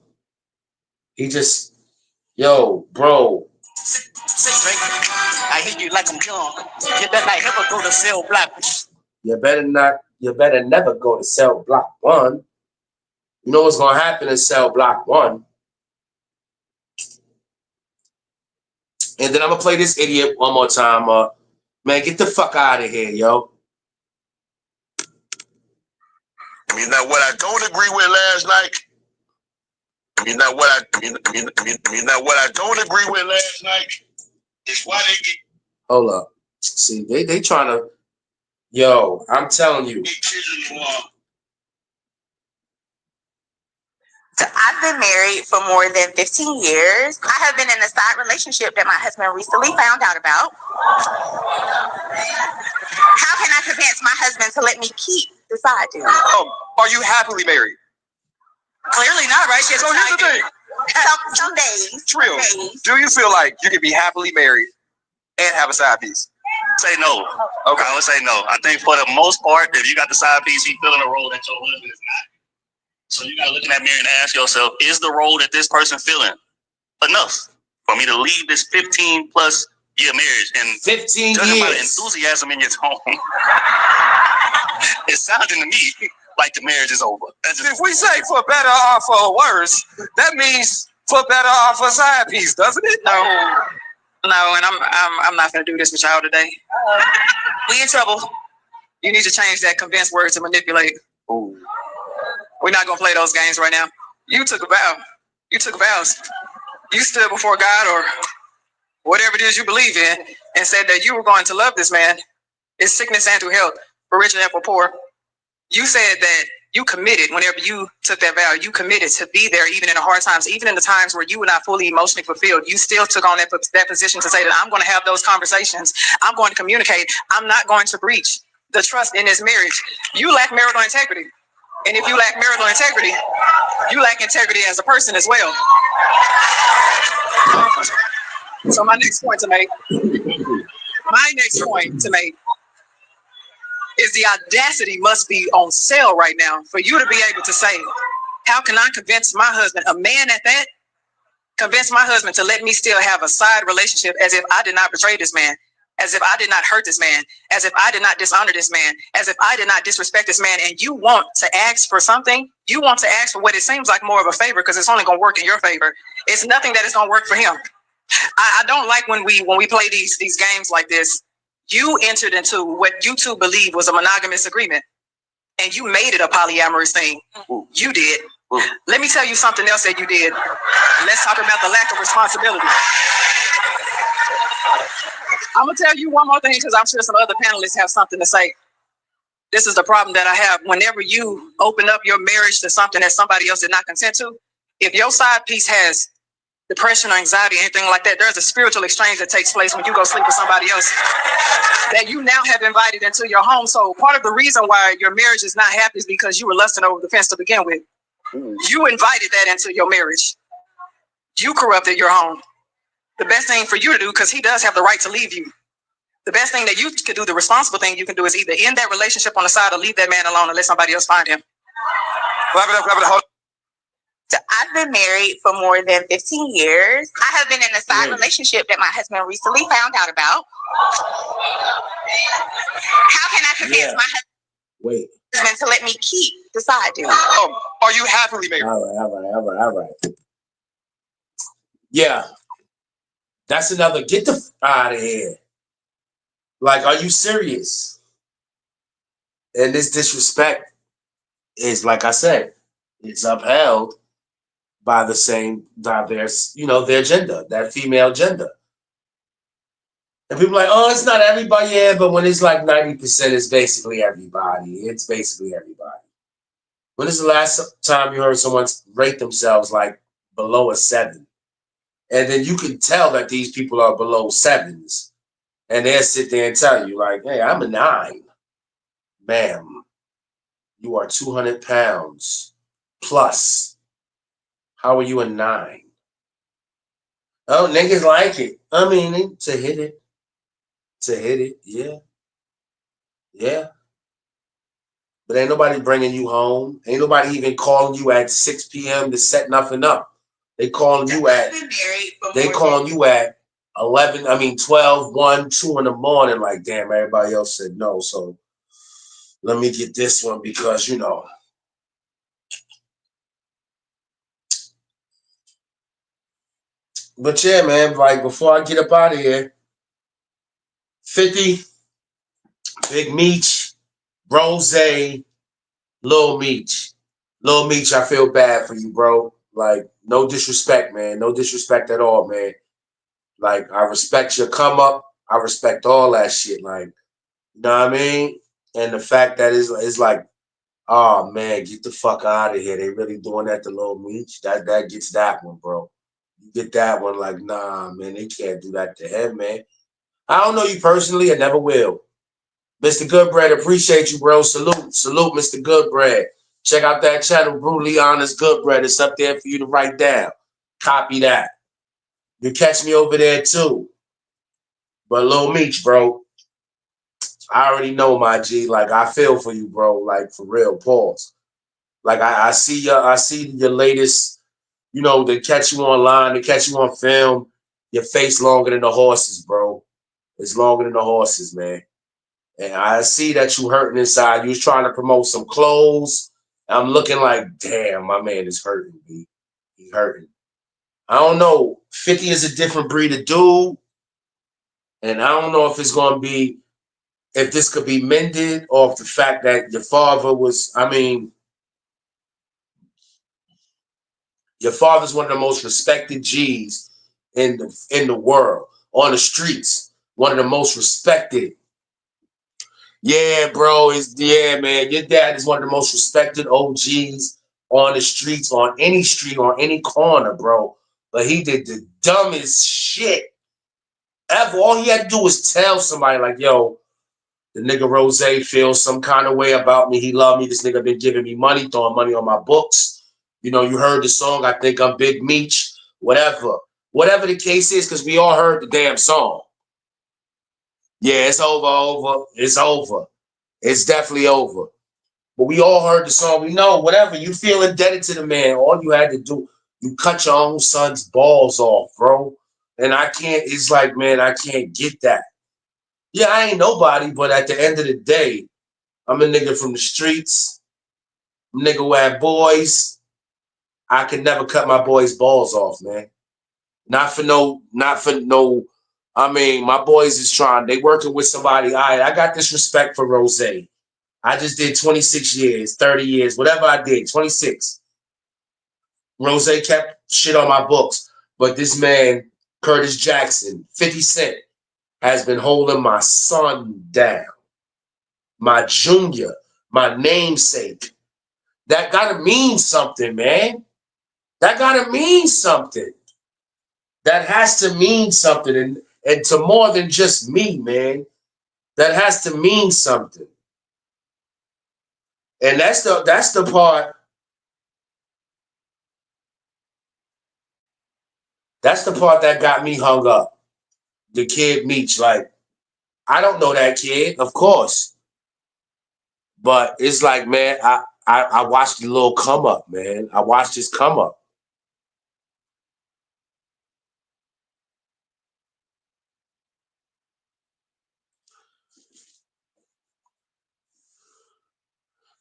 Bro. Say Drake, I hit you like I'm young. You better not ever go to Cell Block. You better never go to Cell Block 1. You know what's gonna happen in Cell Block 1. And then I'm gonna play this idiot one more time. Man, get the fuck out of here, yo. I mean, now what I don't agree with last night. Now what I don't agree with last night is why they get. Hold up. See, they trying to. Yo, I'm telling you. So I've been married for more than 15 years. I have been in a side relationship that my husband recently found out about. How can I convince my husband to let me keep the side dude? Are you happily married? Clearly not, right? She has So here's the thing. Some days. Trill, do you feel like you can be happily married and have a side piece? Say no. Okay. I would say no. I think for the most part, if you got the side piece, he filling a role that your husband is not. So you gotta look in that mirror and ask yourself, is the role that this person filling enough for me to leave this 15 plus year marriage? And 15 judging years. by the enthusiasm in your tone, it's sounding to me like the marriage is over. If we say for better or for worse, that means for better or for side piece, doesn't it? No, and I'm not gonna do this with y'all today. We in trouble. You need to change that convince word to manipulate. Ooh. We're not gonna play those games right now. You took a vow. You took vows. You stood before God or whatever it is you believe in and said that you were going to love this man in sickness and through health, for rich and for poor. You said that you committed whenever you took that vow. You committed to be there even in the hard times, even in the times where you were not fully emotionally fulfilled. You still took on that position to say that I'm going to have those conversations. I'm going to communicate. I'm not going to breach the trust in this marriage. You lack marital integrity. And if you lack marital integrity, you lack integrity as a person as well. So my next point to make is the audacity must be on sale right now for you to be able to say, how can I convince my husband, a man at that, convince my husband to let me still have a side relationship as if I did not betray this man, as if I did not hurt this man, as if I did not dishonor this man, as if I did not disrespect this man, and you want to ask for something, you want to ask for what it seems like more of a favor because it's only going to work in your favor. It's nothing that is going to work for him. I don't like when we play these games like this. You entered into what you two believe was a monogamous agreement, and you made it a polyamorous thing. You did. Let me tell you something else that you did. Let's talk about the lack of responsibility. I'm going to tell you one more thing because I'm sure some other panelists have something to say. This is the problem that I have. Whenever you open up your marriage to something that somebody else did not consent to, if your side piece has depression or anxiety, anything like that, there's a spiritual exchange that takes place when you go sleep with somebody else that you now have invited into your home. So part of the reason why your marriage is not happy is because you were lusting over the fence to begin with. You invited that into your marriage. You corrupted your home. The best thing for you to do, because he does have the right to leave you, the best thing that you could do, the responsible thing you can do, is either end that relationship on the side or leave that man alone and let somebody else find him. So I've been married for more than 15 years. I have been in a side relationship that my husband recently found out about. How can I convince my husband to let me keep the side dude? Are you happily married? All right. Yeah. That's another get the out of here. Like, are you serious? And this disrespect is, like I said, it's upheld by the same, by their, their gender, that female gender. And people are like, oh, it's not everybody. Yeah, but when it's like 90%, it's basically everybody. It's basically everybody. When is the last time you heard someone rate themselves like below a 7? And then you can tell that these people are below 7s. And they'll sit there and tell you, like, hey, I'm a 9. Ma'am, you are 200 pounds plus. How are you a 9? Oh, niggas like it. I mean, to hit it, yeah. Yeah. But ain't nobody bringing you home. Ain't nobody even calling you at 6 p.m. to set nothing up. They calling you at 12, 1, 2 in the morning. Like, damn, everybody else said no. So let me get this one because, But yeah, man, like before I get up out of here, 50, Big Meech, Rose, Lil Meech. Lil Meech, I feel bad for you, bro. Like, no disrespect, man. No disrespect at all, man. Like, I respect your come up. I respect all that shit. Like, you know what I mean? And the fact that it's like, oh man, get the fuck out of here. They really doing that to Lil Meech. That gets that one, bro. You get that one, like, nah, man, they can't do that to him, man. I don't know you personally, I never will. Mr. Goodbread, appreciate you, bro. Salute, Mr. Goodbread. Check out that channel, Brutally Honest Goodbread. It's up there for you to write down. Copy that. You catch me over there too. But Lil Meech, bro, I already know my G. Like I feel for you, bro. Like for real. Pause. Like I see your latest, you know, they catch you online, they catch you on film. Your face longer than the horses, bro. It's longer than the horses, man. And I see that you hurting inside. You was trying to promote some clothes. I'm looking like, damn, my man is hurting, B. He hurting. I don't know. 50 is a different breed of dude. And I don't know if it's going to be, if this could be mended or if the fact that your father was, I mean, your father's one of the most respected G's in the world, on the streets. One of the most respected. Yeah, bro. Yeah, man. Your dad is one of the most respected OGs on the streets, on any street, on any corner, bro. But he did the dumbest shit ever. All he had to do was tell somebody, like, yo, the nigga Rose feels some kind of way about me. He love me. This nigga been giving me money, throwing money on my books. You know, you heard the song. I think I'm Big Meech. Whatever. Whatever the case is, because we all heard the damn song. Yeah, it's over. It's over. It's definitely over. But we all heard the song. We know, whatever. You feel indebted to the man. All you had to do, you cut your own son's balls off, bro. And I can't, it's like, man, I can't get that. Yeah, I ain't nobody, but at the end of the day, I'm a nigga from the streets. I'm a nigga who had boys. I could never cut my boys' balls off, man. Not for no. I mean, my boys is trying. They working with somebody. I got this respect for Rose. I just did 26 years, 30 years, whatever I did, 26. Rose kept shit on my books. But this man, Curtis Jackson, 50 Cent, has been holding my son down. My junior, my namesake. That gotta mean something, man. That gotta mean something. That has to mean something. And to more than just me, man. That has to mean something. And that's the part. That's the part that got me hung up. The kid Meech. Like, I don't know that kid, of course. But it's like, man, I watched the little come up, man. I watched this come up.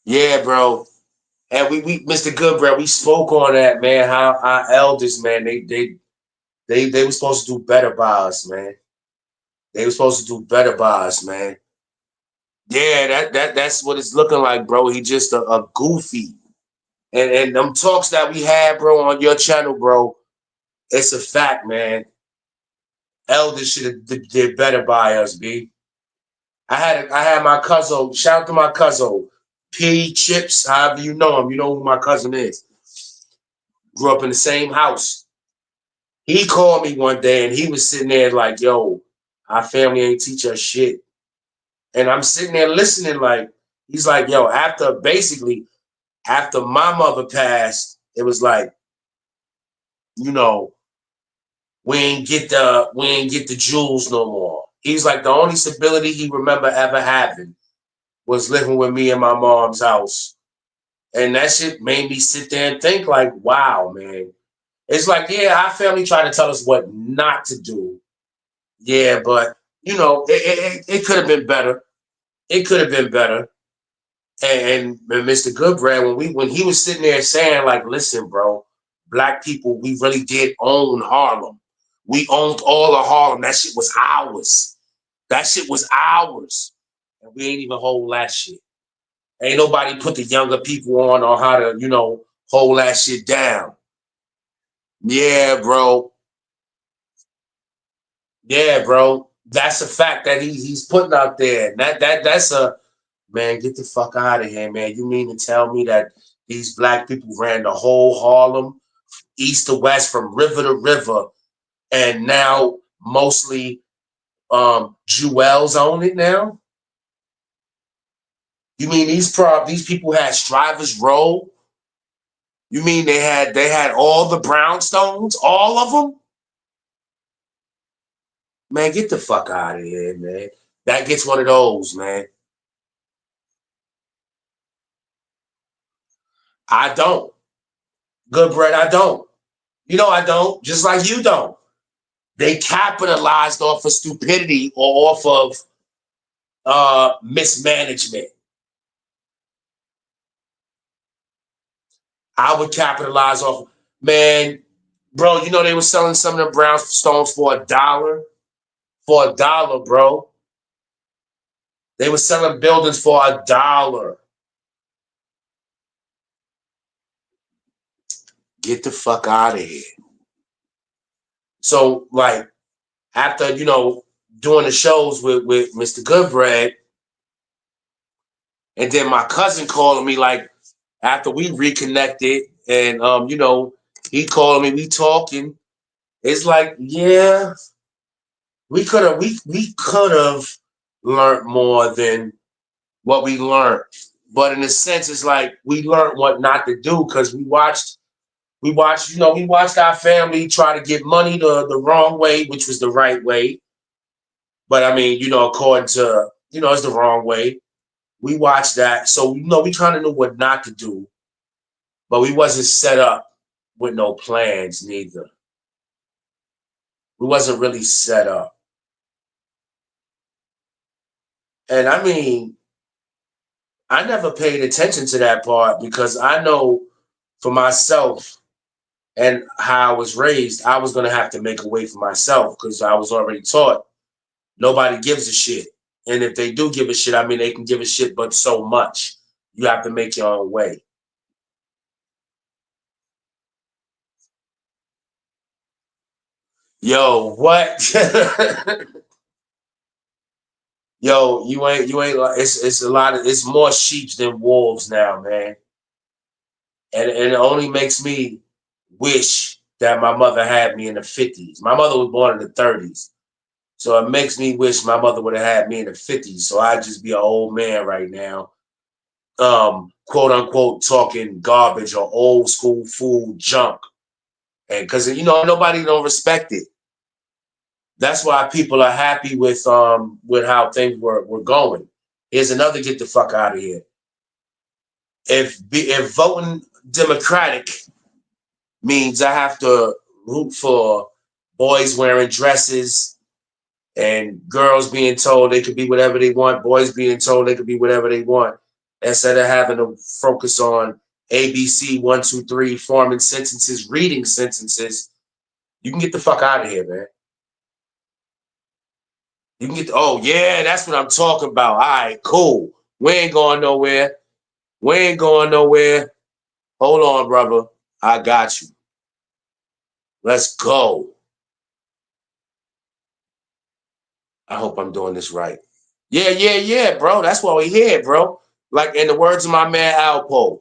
Yeah, bro. And we Mr. Goodbread, we spoke on that, man. How our elders, man, they were supposed to do better by us, man. They were supposed to do better by us, man. Yeah, that's what it's looking like, bro. He just a goofy. And them talks that we had, bro, on your channel, bro, it's a fact, man. Elders should have did better by us, B. I had my cousin, shout out to my cousin, P Chips, however you know him. You know who my cousin is. Grew up in the same house. He called me one day and he was sitting there like, yo, our family ain't teach us shit. And I'm sitting there listening like, he's like, yo, after my mother passed, it was like, you know, we ain't get the jewels no more. He's like, the only stability he remember ever having was living with me in my mom's house. And that shit made me sit there and think like, wow, man. It's like, yeah, our family tried to tell us what not to do. Yeah, but, you know, it could have been better. It could have been better. And Mr. Goodbread, when he was sitting there saying, like, listen, bro, black people, we really did own Harlem. We owned all of Harlem. That shit was ours. That shit was ours. And we ain't even hold that shit. Ain't nobody put the younger people on how to, hold that shit down. Yeah, bro. Yeah, bro. That's a fact that he's putting out there. That's a man, get the fuck out of here, man. You mean to tell me that these black people ran the whole Harlem, east to west, from river to river, and now mostly Jewels own it now? You mean these people had Strivers Row? You mean they had all the brownstones, all of them? Man, get the fuck out of here, man. That gets one of those, man. I don't. Good bread, I don't. I don't. Just like you don't. They capitalized off of stupidity or off of mismanagement. I would capitalize off, man, bro, they were selling some of the brownstones for $1. For $1, bro. They were selling buildings for $1. Get the fuck out of here. So, like, after, doing the shows with Mr. Goodbread, and then my cousin calling me, like, after we reconnected, and, he called me, we talking. It's like, yeah, we could have learned more than what we learned. But in a sense, it's like we learned what not to do because we watched, we watched our family try to get money the wrong way, which was the right way. But I mean, according to, it's the wrong way. We watched that. So, we trying to know what not to do, but we wasn't set up with no plans neither. We wasn't really set up. And I mean, I never paid attention to that part because I know for myself and how I was raised, I was going to have to make a way for myself because I was already taught nobody gives a shit. And if they do give a shit, I mean, they can give a shit, but so much. You have to make your own way. Yo, what? Yo, you ain't like it's a lot of it's more sheep than wolves now, man. And it only makes me wish that my mother had me in the 50s. My mother was born in the 30s. So it makes me wish my mother would have had me in the 50s. So I'd just be an old man right now. Quote unquote talking garbage or old school food junk. And because nobody don't respect it. That's why people are happy with how things were going. Here's another get the fuck out of here. If voting Democratic means I have to root for boys wearing dresses and girls being told they could be whatever they want, boys being told they could be whatever they want, instead of having to focus on ABC 1, 2, 3, forming sentences, reading sentences, you can get the fuck out of here, man. You can get oh yeah, that's what I'm talking about. All right, cool. We ain't going nowhere. We ain't going nowhere. Hold on, brother. I got you. Let's go. I hope I'm doing this right. Yeah, bro. That's why we here, bro. Like in the words of my man Alpo,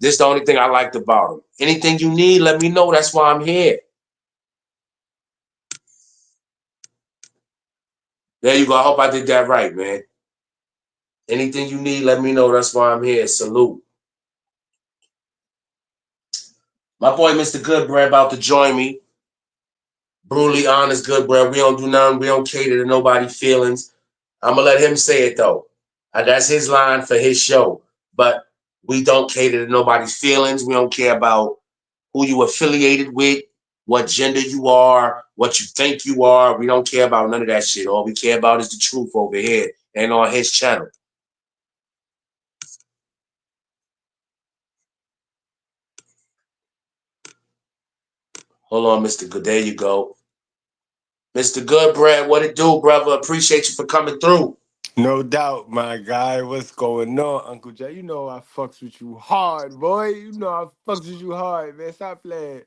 this is the only thing I liked about him. Anything you need, let me know. That's why I'm here. There you go. I hope I did that right, man. Anything you need, let me know. That's why I'm here. Salute. My boy, Mr. Goodbread, about to join me. Brutally honest, Goodbread. We don't do nothing. We don't cater to nobody's feelings. I'm going to let him say it, though. That's his line for his show. But we don't cater to nobody's feelings. We don't care about who you affiliated with, what gender you are, what you think you are. We don't care about none of that shit. All we care about is the truth over here and on his channel. Hold on, Mr. Good. There you go. Mr. Goodbread, what it do, brother? Appreciate you for coming through. No doubt, my guy. What's going on, Uncle Jay? You know I fucks with you hard, boy. You know I fucks with you hard, man. Stop playing.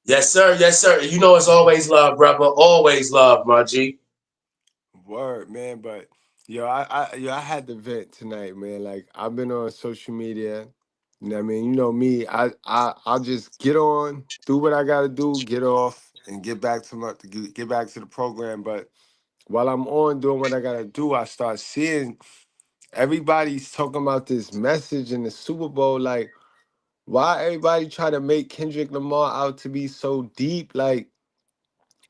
Yes, sir. Yes, sir. You know it's always love, brother. Always love, my G. Word, man. But I had to vent tonight, man. Like I've been on social media. You know what I mean? You know me. I'll just get on, do what I gotta do, get off, and get back to get back to the program. But while I'm on doing what I gotta do, I start seeing everybody's talking about this message in the Super Bowl. Like, why everybody try to make Kendrick Lamar out to be so deep? Like,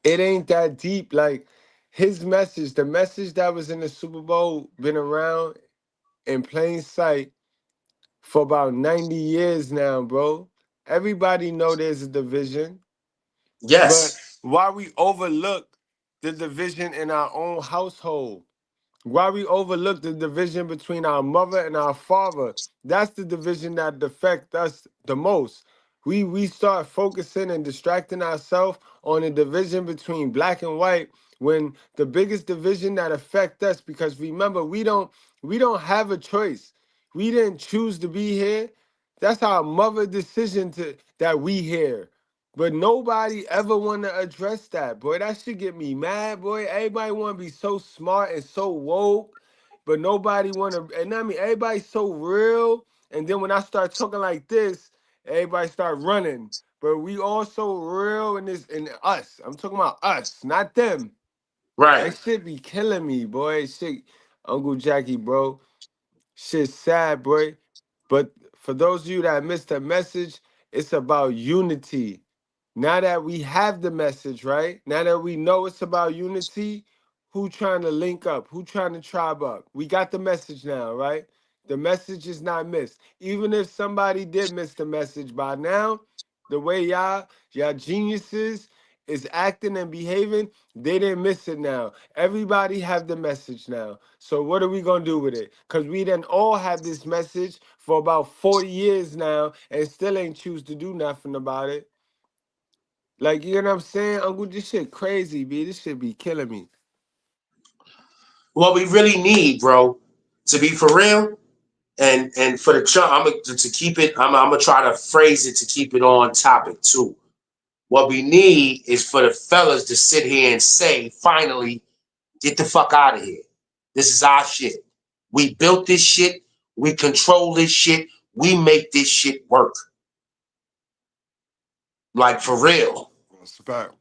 it ain't that deep. Like, his message, the message that was in the Super Bowl, been around in plain sight for about 90 years now, bro. Everybody know there's a division, but Yes. why we overlook the division in our own household? Why we overlook the division between our mother and our father? That's the division that affects us the most. We start focusing and distracting ourselves on the division between black and white when the biggest division that affect us, because remember, we don't have a choice. We didn't choose to be here. That's our mother decision to that we here. But nobody ever want to address that, boy. That should get me mad, boy. Everybody want to be so smart and so woke, but nobody want to. And I mean, everybody's so real. And then when I start talking like this, everybody start running. But we all so real in this, in us. I'm talking about us, not them. Right. That shit be killing me, boy. Shit, Uncle Jackie, bro. Shit sad, boy. But for those of you that missed the message, it's about unity. Now that we have the message, right? Now that we know it's about unity, who trying to link up? Who trying to tribe up? We got the message now, right? The message is not missed. Even if somebody did miss the message by now, the way y'all geniuses is acting and behaving, they didn't miss it now. Everybody have the message now. So what are we gonna do with it? Cause we done all had this message for about 40 years now and still ain't choose to do nothing about it. Like, you know what I'm saying? Uncle, this shit crazy, B. This shit be killing me. What we really need, bro, to be for real, and for the chunk, I'm gonna to keep it. I'm gonna try to phrase it to keep it on topic too. What we need is for the fellas to sit here and say, finally, get the fuck out of here. This is our shit. We built this shit. We control this shit. We make this shit work. Like for real. That's a fact.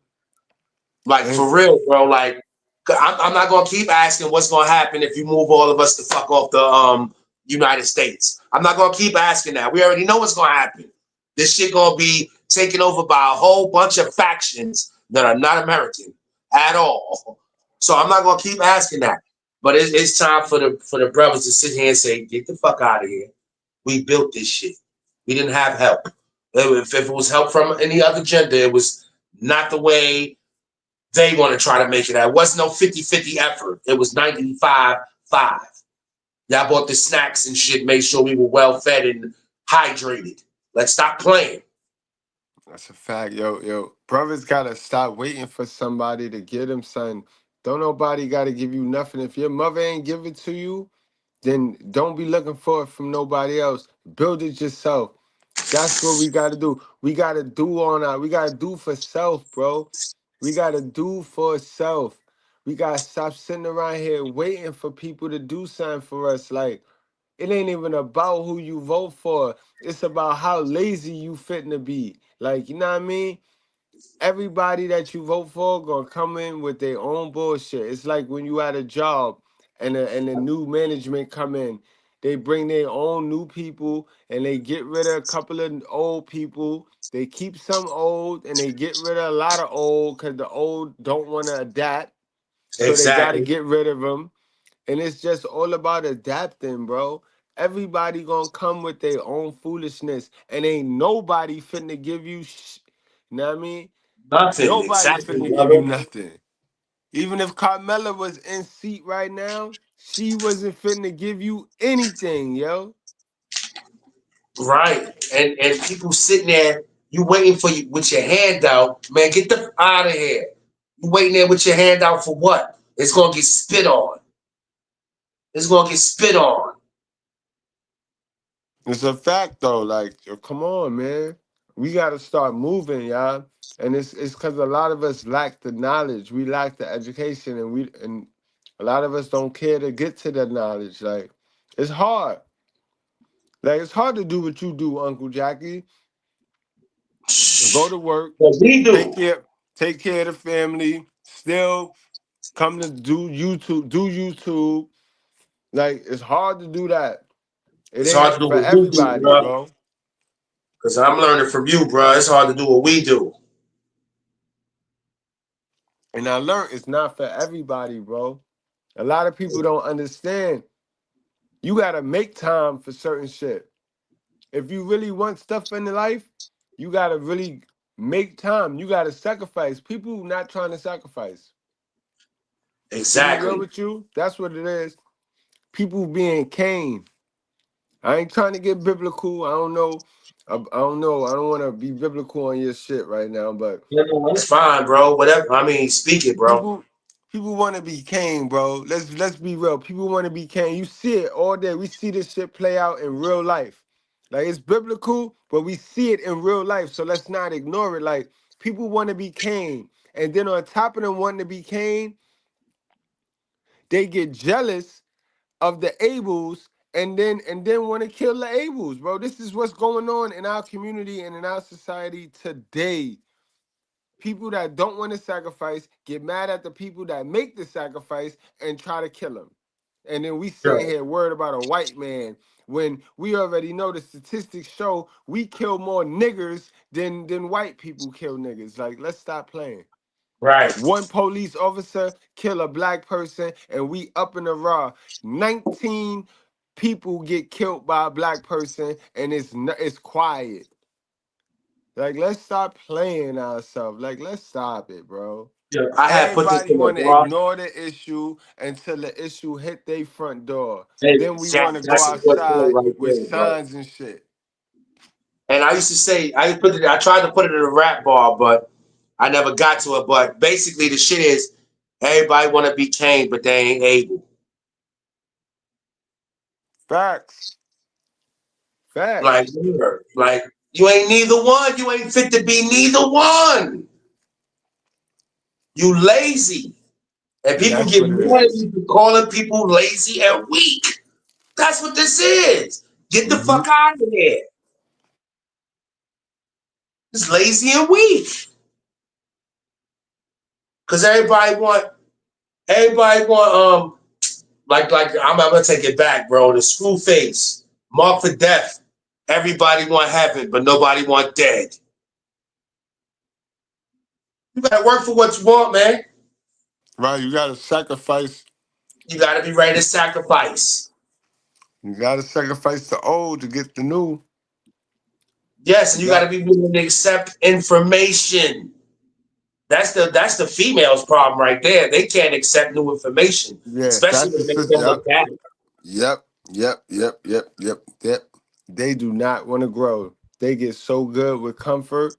Like And for real, bro. Like I'm not gonna keep asking what's gonna happen if you move all of us the fuck off the United States. I'm not gonna keep asking that. We already know what's gonna happen. This shit gonna be taken over by a whole bunch of factions that are not American at all. So I'm not gonna keep asking that. But it's time for the brothers to sit here and say, get the fuck out of here. We built this shit. We didn't have help. If it was help from any other gender, it was not the way they want to try to make it out. It wasn't no 50-50 effort. It was 95-5. Y'all bought the snacks and shit, made sure we were well fed and hydrated. Let's stop playing. that's a fact, yo. Brothers gotta stop waiting for somebody to get them something. Don't nobody gotta give you nothing. If your mother ain't give it to you, then don't be looking for it from nobody else. Build it yourself. That's what we gotta do. We gotta do for self, bro. We gotta do for self. We gotta stop sitting around here waiting for people to do something for us. Like, it ain't even about who you vote for. It's about how lazy you fitting to be. Like, you know what I mean? Everybody that you vote for gonna come in with their own bullshit. It's like when you at a job and the new management come in. They bring their own new people and they get rid of a couple of old people. They keep some old and they get rid of a lot of old because the old don't want to adapt. So they got to Exactly. get rid of them. And it's just all about adapting, bro. Everybody gonna come with their own foolishness, and ain't nobody finna give you, you know what I mean? Nothing. Nobody Exactly, finna give you brother. nothing. Even if Carmella was in seat right now, she wasn't finna give you anything, yo. Right. And people sitting there, you waiting for you with your hand out. Man, get the out of here. You waiting there with your hand out for what? It's gonna get spit on. It's gonna get spit on. It's a fact though. Like, yo, come on, man. We gotta start moving, y'all. And it's because a lot of us lack the knowledge. We lack the education, and a lot of us don't care to get to the knowledge. Like, it's hard. Like, it's hard to do what you do, Uncle Jackie. Go to work, What we take do. care, take care of the family, still come to do YouTube. Like, it's hard to do that. It It's hard to ain't do for what we do, everybody, bro. bro. Cause I'm learning from you, bro. It's hard to do what we do. And I learned it's not for everybody, bro. A lot of people don't understand. You gotta make time for certain shit. If you really want stuff in life, you gotta really make time. You gotta sacrifice. People not trying to sacrifice. To be real Exactly. with you, that's what it is. People being Cain. I ain't trying to get biblical. I don't know. I don't know. I don't want to be biblical on your shit right now, but Yeah, no, it's fine, bro. Whatever. I mean, speak it, bro. people want to be Cain, bro. Let's be real. People want to be Cain. You see it all day. We see this shit play out in real life. Like, it's biblical, but we see it in real life. So let's not ignore it. Like, people want to be Cain, and then on top of them wanting to be Cain, they get jealous of the Abels and then want to kill the Abels, bro. This is what's going on in our community and in our society today. People that don't want to sacrifice get mad at the people that make the sacrifice and try to kill them. And then we Yeah. sitting here worried about a white man when we already know the statistics show we kill more niggers than white people kill niggas. Like, let's stop playing. Right. One police officer kill a black person and we up in the raw. 19 people get killed by a black person and it's quiet. Like, let's stop playing ourselves. Like, let's stop it, bro. Yeah, I had put this Everybody in the want to blog. ignore the issue until the issue hit their front door. Then we want Exactly. to go That's a good point outside right with there, bro. signs and shit. And I used to say, I tried to put it in a rap bar, but I never got to it. But basically, the shit is everybody want to be Cain, but they ain't able. Facts. Like, Facts. like you ain't neither one. You ain't fit to be neither one. You lazy, and And people that's get what it mad at is. you for calling people lazy and weak. That's what this is. Get the Mm-hmm. fuck out of here. It's lazy and weak. Cause everybody want like I'm gonna take it back, bro. The screw face, mark for death. Everybody want heaven, but nobody want dead. You gotta work for what you want, man. Right, you gotta sacrifice. You gotta be ready to sacrifice. You gotta sacrifice the old to get the new. Yes, You and you got gotta be willing to accept information. That's the females' problem right there. They can't accept new information, yeah, especially that's the when it makes system. them Yep. look bad. Yep. They do not want to grow. They get so good with comfort,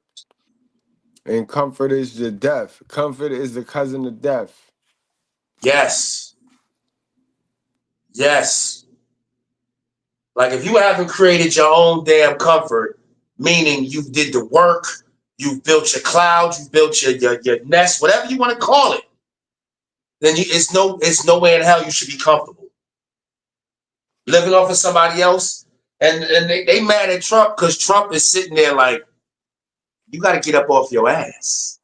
and comfort is the death. Comfort is the cousin of death. Yes, yes. Like if you haven't created your own damn comfort, meaning you did the work, you built your cloud, you built your nest, whatever you want to call it, then it's nowhere in hell you should be comfortable. Living off of somebody else, and they mad at Trump because Trump is sitting there like, you gotta get up off your ass.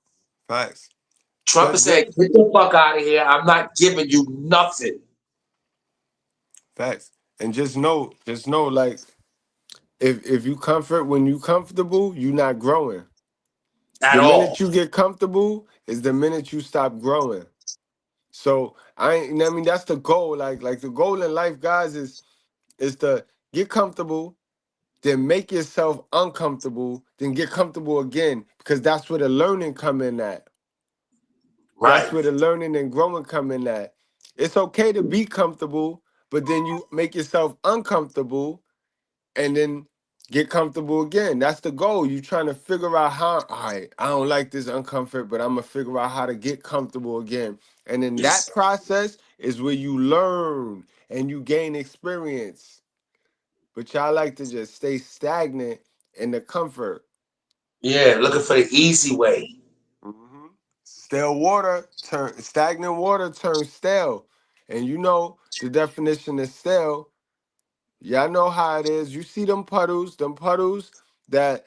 Facts. Trump is Just, saying, get the fuck out of here. I'm not giving you nothing. facts. And just know, like, if you comfort when you comfortable, you not growing. At The all. minute you get comfortable is the minute you stop growing. So I mean that's the goal. Like the goal in life, guys, is to get comfortable, then make yourself uncomfortable, then get comfortable again. Because that's where the learning come in at. That's Right. where the learning and growing come in at. It's okay to be comfortable, but then you make yourself uncomfortable, and then get comfortable again. That's the goal. You trying to figure out how, all right, I don't like this uncomfort, but I'm gonna figure out how to get comfortable again. And in that Yes. process is where you learn and you gain experience. But y'all like to just stay stagnant in the comfort. Yeah, looking for the easy way. Hmm. Stale water turn stagnant water turns stale. And you know the definition of stale. Y'all know how it is. You see them puddles that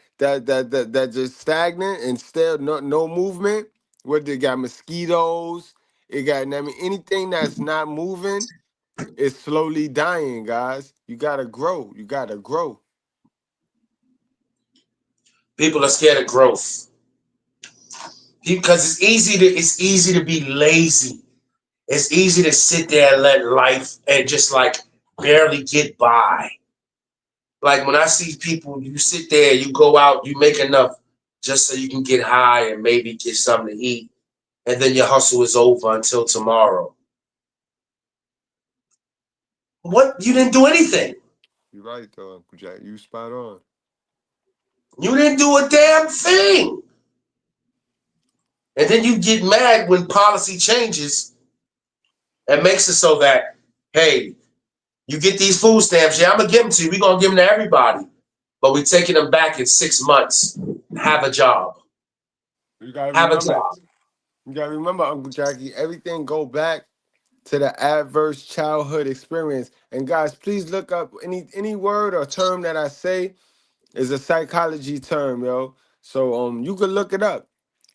just stagnant and still no movement. What they got mosquitoes. It got, I mean, anything that's not moving is slowly dying, guys. You gotta grow. You gotta grow. People are scared of growth because it's easy to be lazy. It's easy to sit there and let life and just like barely get by. Like when I see people, you sit there, you go out, you make enough just so you can get high and maybe get something to eat, and then your hustle is over until tomorrow. What? You didn't do anything. You're right though, Uncle Jack. You spot on. You didn't do a damn thing. And then you get mad when policy changes and makes it so that, hey, you get these food stamps. Yeah, I'm gonna give them to you. We're gonna give them to everybody, but we're taking them back in 6 months. Have a job. You gotta Have a remember. job. You gotta remember, Uncle Jackie. Everything go back to the adverse childhood experience. And guys, please look up any word or term that I say is a psychology term, yo. So you could look it up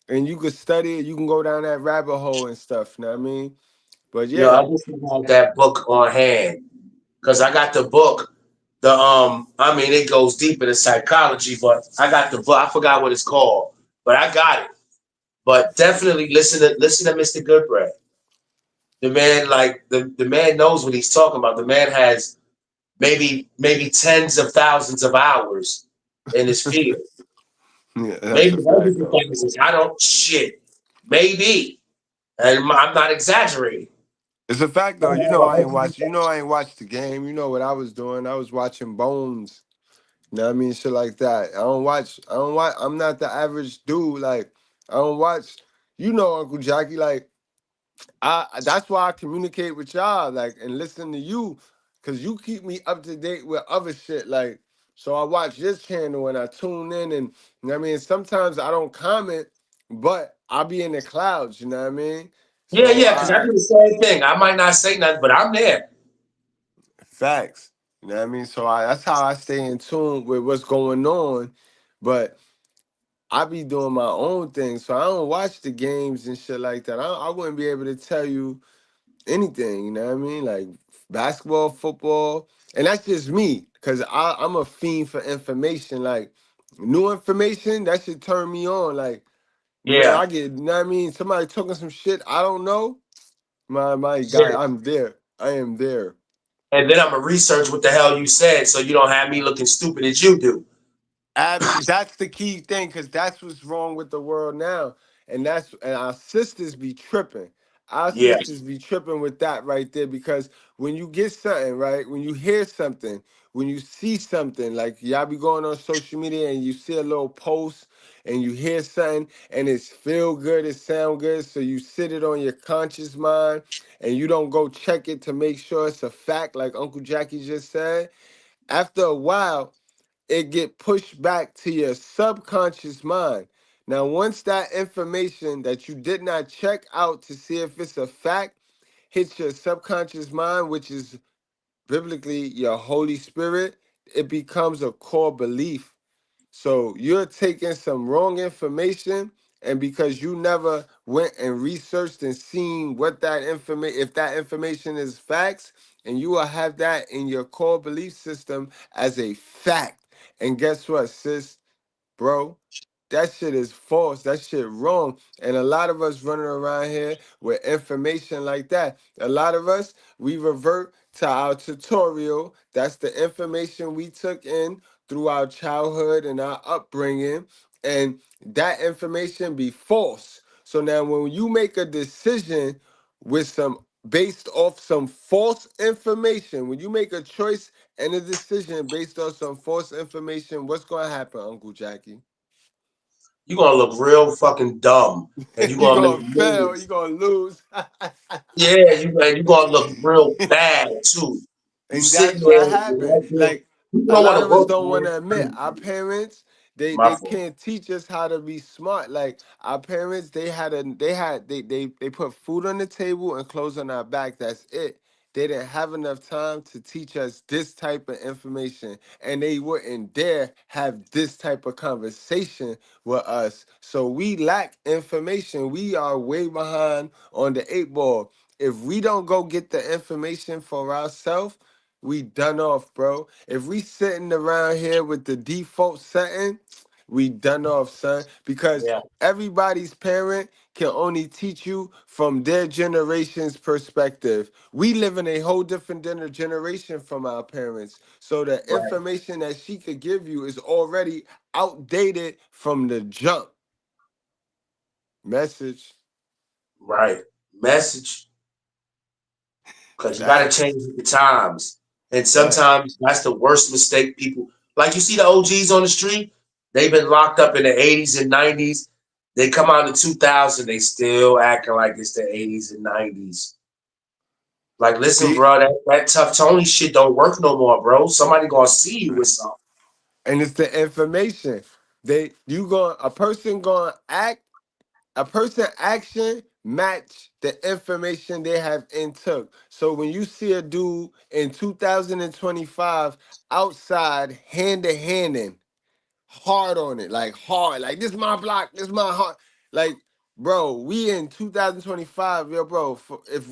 and you could study it. You can go down that rabbit hole and stuff. You know what I mean? But Yo, I yeah, just have that book on hand because I got the book. I mean, it goes deep into psychology, but I got the book. I forgot what it's called, but I got it. But definitely listen to Mr. Goodbread. The man, like the man knows what he's talking about. The man has maybe tens of thousands of hours in his field. yeah, that's a Maybe fact hundreds of though. thousands. I don't shit. Maybe, and I'm not exaggerating. It's a fact though. You know I ain't watched. You know I ain't watched the game. You know what I was doing. I was watching Bones. You know what I mean? Shit like that. I don't watch. I don't watch. I'm not the average dude. Like I don't watch. You know, Uncle Jackie. Like that's why I communicate with y'all, like, and listen to you, cause you keep me up to date with other shit. Like, so I watch this channel and I tune in, and you know what I mean. Sometimes I don't comment, but I'll be in the clouds. You know what I mean? Yeah, So yeah, because I do the same thing. I might not say nothing, but I'm there. facts. You know what I mean? So that's how I stay in tune with what's going on. But I be doing my own thing, so I don't watch the games and shit like that. I wouldn't be able to tell you anything, you know what I mean? Like basketball, football. And that's just me, because I'm a fiend for information. Like new information, that should turn me on. Like, man, Yeah, I get, you know what I mean? Somebody talking some shit I don't know. My yeah. guy, I'm there. I am there. And then I'm gonna research what the hell you said, so you don't have me looking stupid as you do. That's the key thing, because that's what's wrong with the world now. And our sisters be tripping. Our Yeah, sisters be tripping with that right there, because when you get something, right? When you hear something, when you see something, like y'all be going on social media and you see a little post and you hear something and it's feel good, it sound good, so you sit it on your conscious mind and you don't go check it to make sure it's a fact, like Uncle Jackie just said. After a while, it get pushed back to your subconscious mind. Now, once that information that you did not check out to see if it's a fact hits your subconscious mind, which is biblically your Holy Spirit, it becomes a core belief. So you're taking some wrong information, and because you never went and researched and seen what that information, if that information is facts, and you will have that in your core belief system as a fact. And guess what, sis? Bro. That shit is false. That shit wrong. And a lot of us running around here with information like that. A lot of us, we revert to our tutorial. That's the information we took in through our childhood and our upbringing. And that information be false. So now when you make a decision with some based off some false information, when you make a choice and a decision based on some false information, what's going to happen, Uncle Jackie? You're gonna look real fucking dumb, and you're You're gonna make going to fail. You're moves. going to lose. Yeah, you gonna look real bad too. You And sitting that's what there, happened. Like you a don't want lot to of us work, don't want to admit man. our parents My they fault. can't teach us how to be smart. Like our parents, they put food on the table and clothes on our back. That's it. They didn't have enough time to teach us this type of information, and they wouldn't dare have this type of conversation with us. So we lack information. We are way behind on the eight ball. If we don't go get the information for ourselves, we done off, bro. If we sitting around here with the default setting, we done off, son. Because Yeah, everybody's parent can only teach you from their generation's perspective. We live in a whole different generation from our parents. So the right, information that she could give you is already outdated from the jump. Message. right. Message, because you got to Facts. change with the times, and Facts. sometimes that's the worst mistake people. Like you see the OGs on the street, they've been locked up in the '80s and '90s. They come out in 2000, they still acting like it's the '80s and '90s. Like, listen, See, bro, that tough Tony shit don't work no more, bro. Somebody gonna see you with something. and it's the information. A person action match the information they have intook. So when you see a dude in 2025 outside hand to handing hard on it, like hard, like this my block, this my heart, like bro, we in 2025, yo, bro. If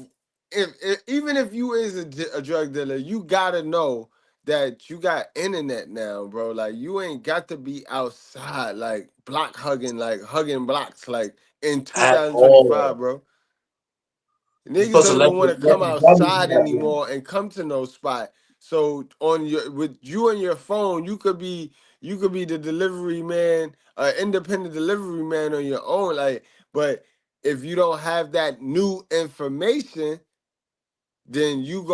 even if you is a drug dealer, you gotta know that you got internet now, bro. Like you ain't got to be outside, like block hugging, like hugging blocks, like in At all. 2025, bro. You're Niggas supposed to don't let even want the, to let come the dummies outside have it. anymore and come to no spot. So on your with you and your phone, you could be the delivery man, independent delivery man on your own. Like, but if you don't have that new information, then you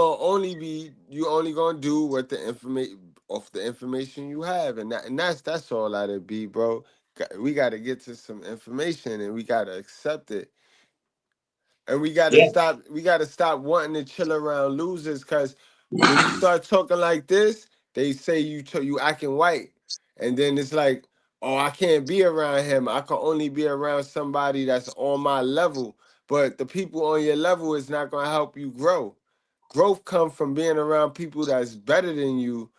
only gonna do what the information of the information you have, and that's all that'll be, bro. We got to get to some information and we got to accept it. And Yeah, we gotta stop wanting to chill around losers, cause when you start talking like this, they say you acting white. And then it's like, oh, I can't be around him. I can only be around somebody that's on my level. But the people on your level is not gonna help you grow. Growth comes from being around people that's better than you.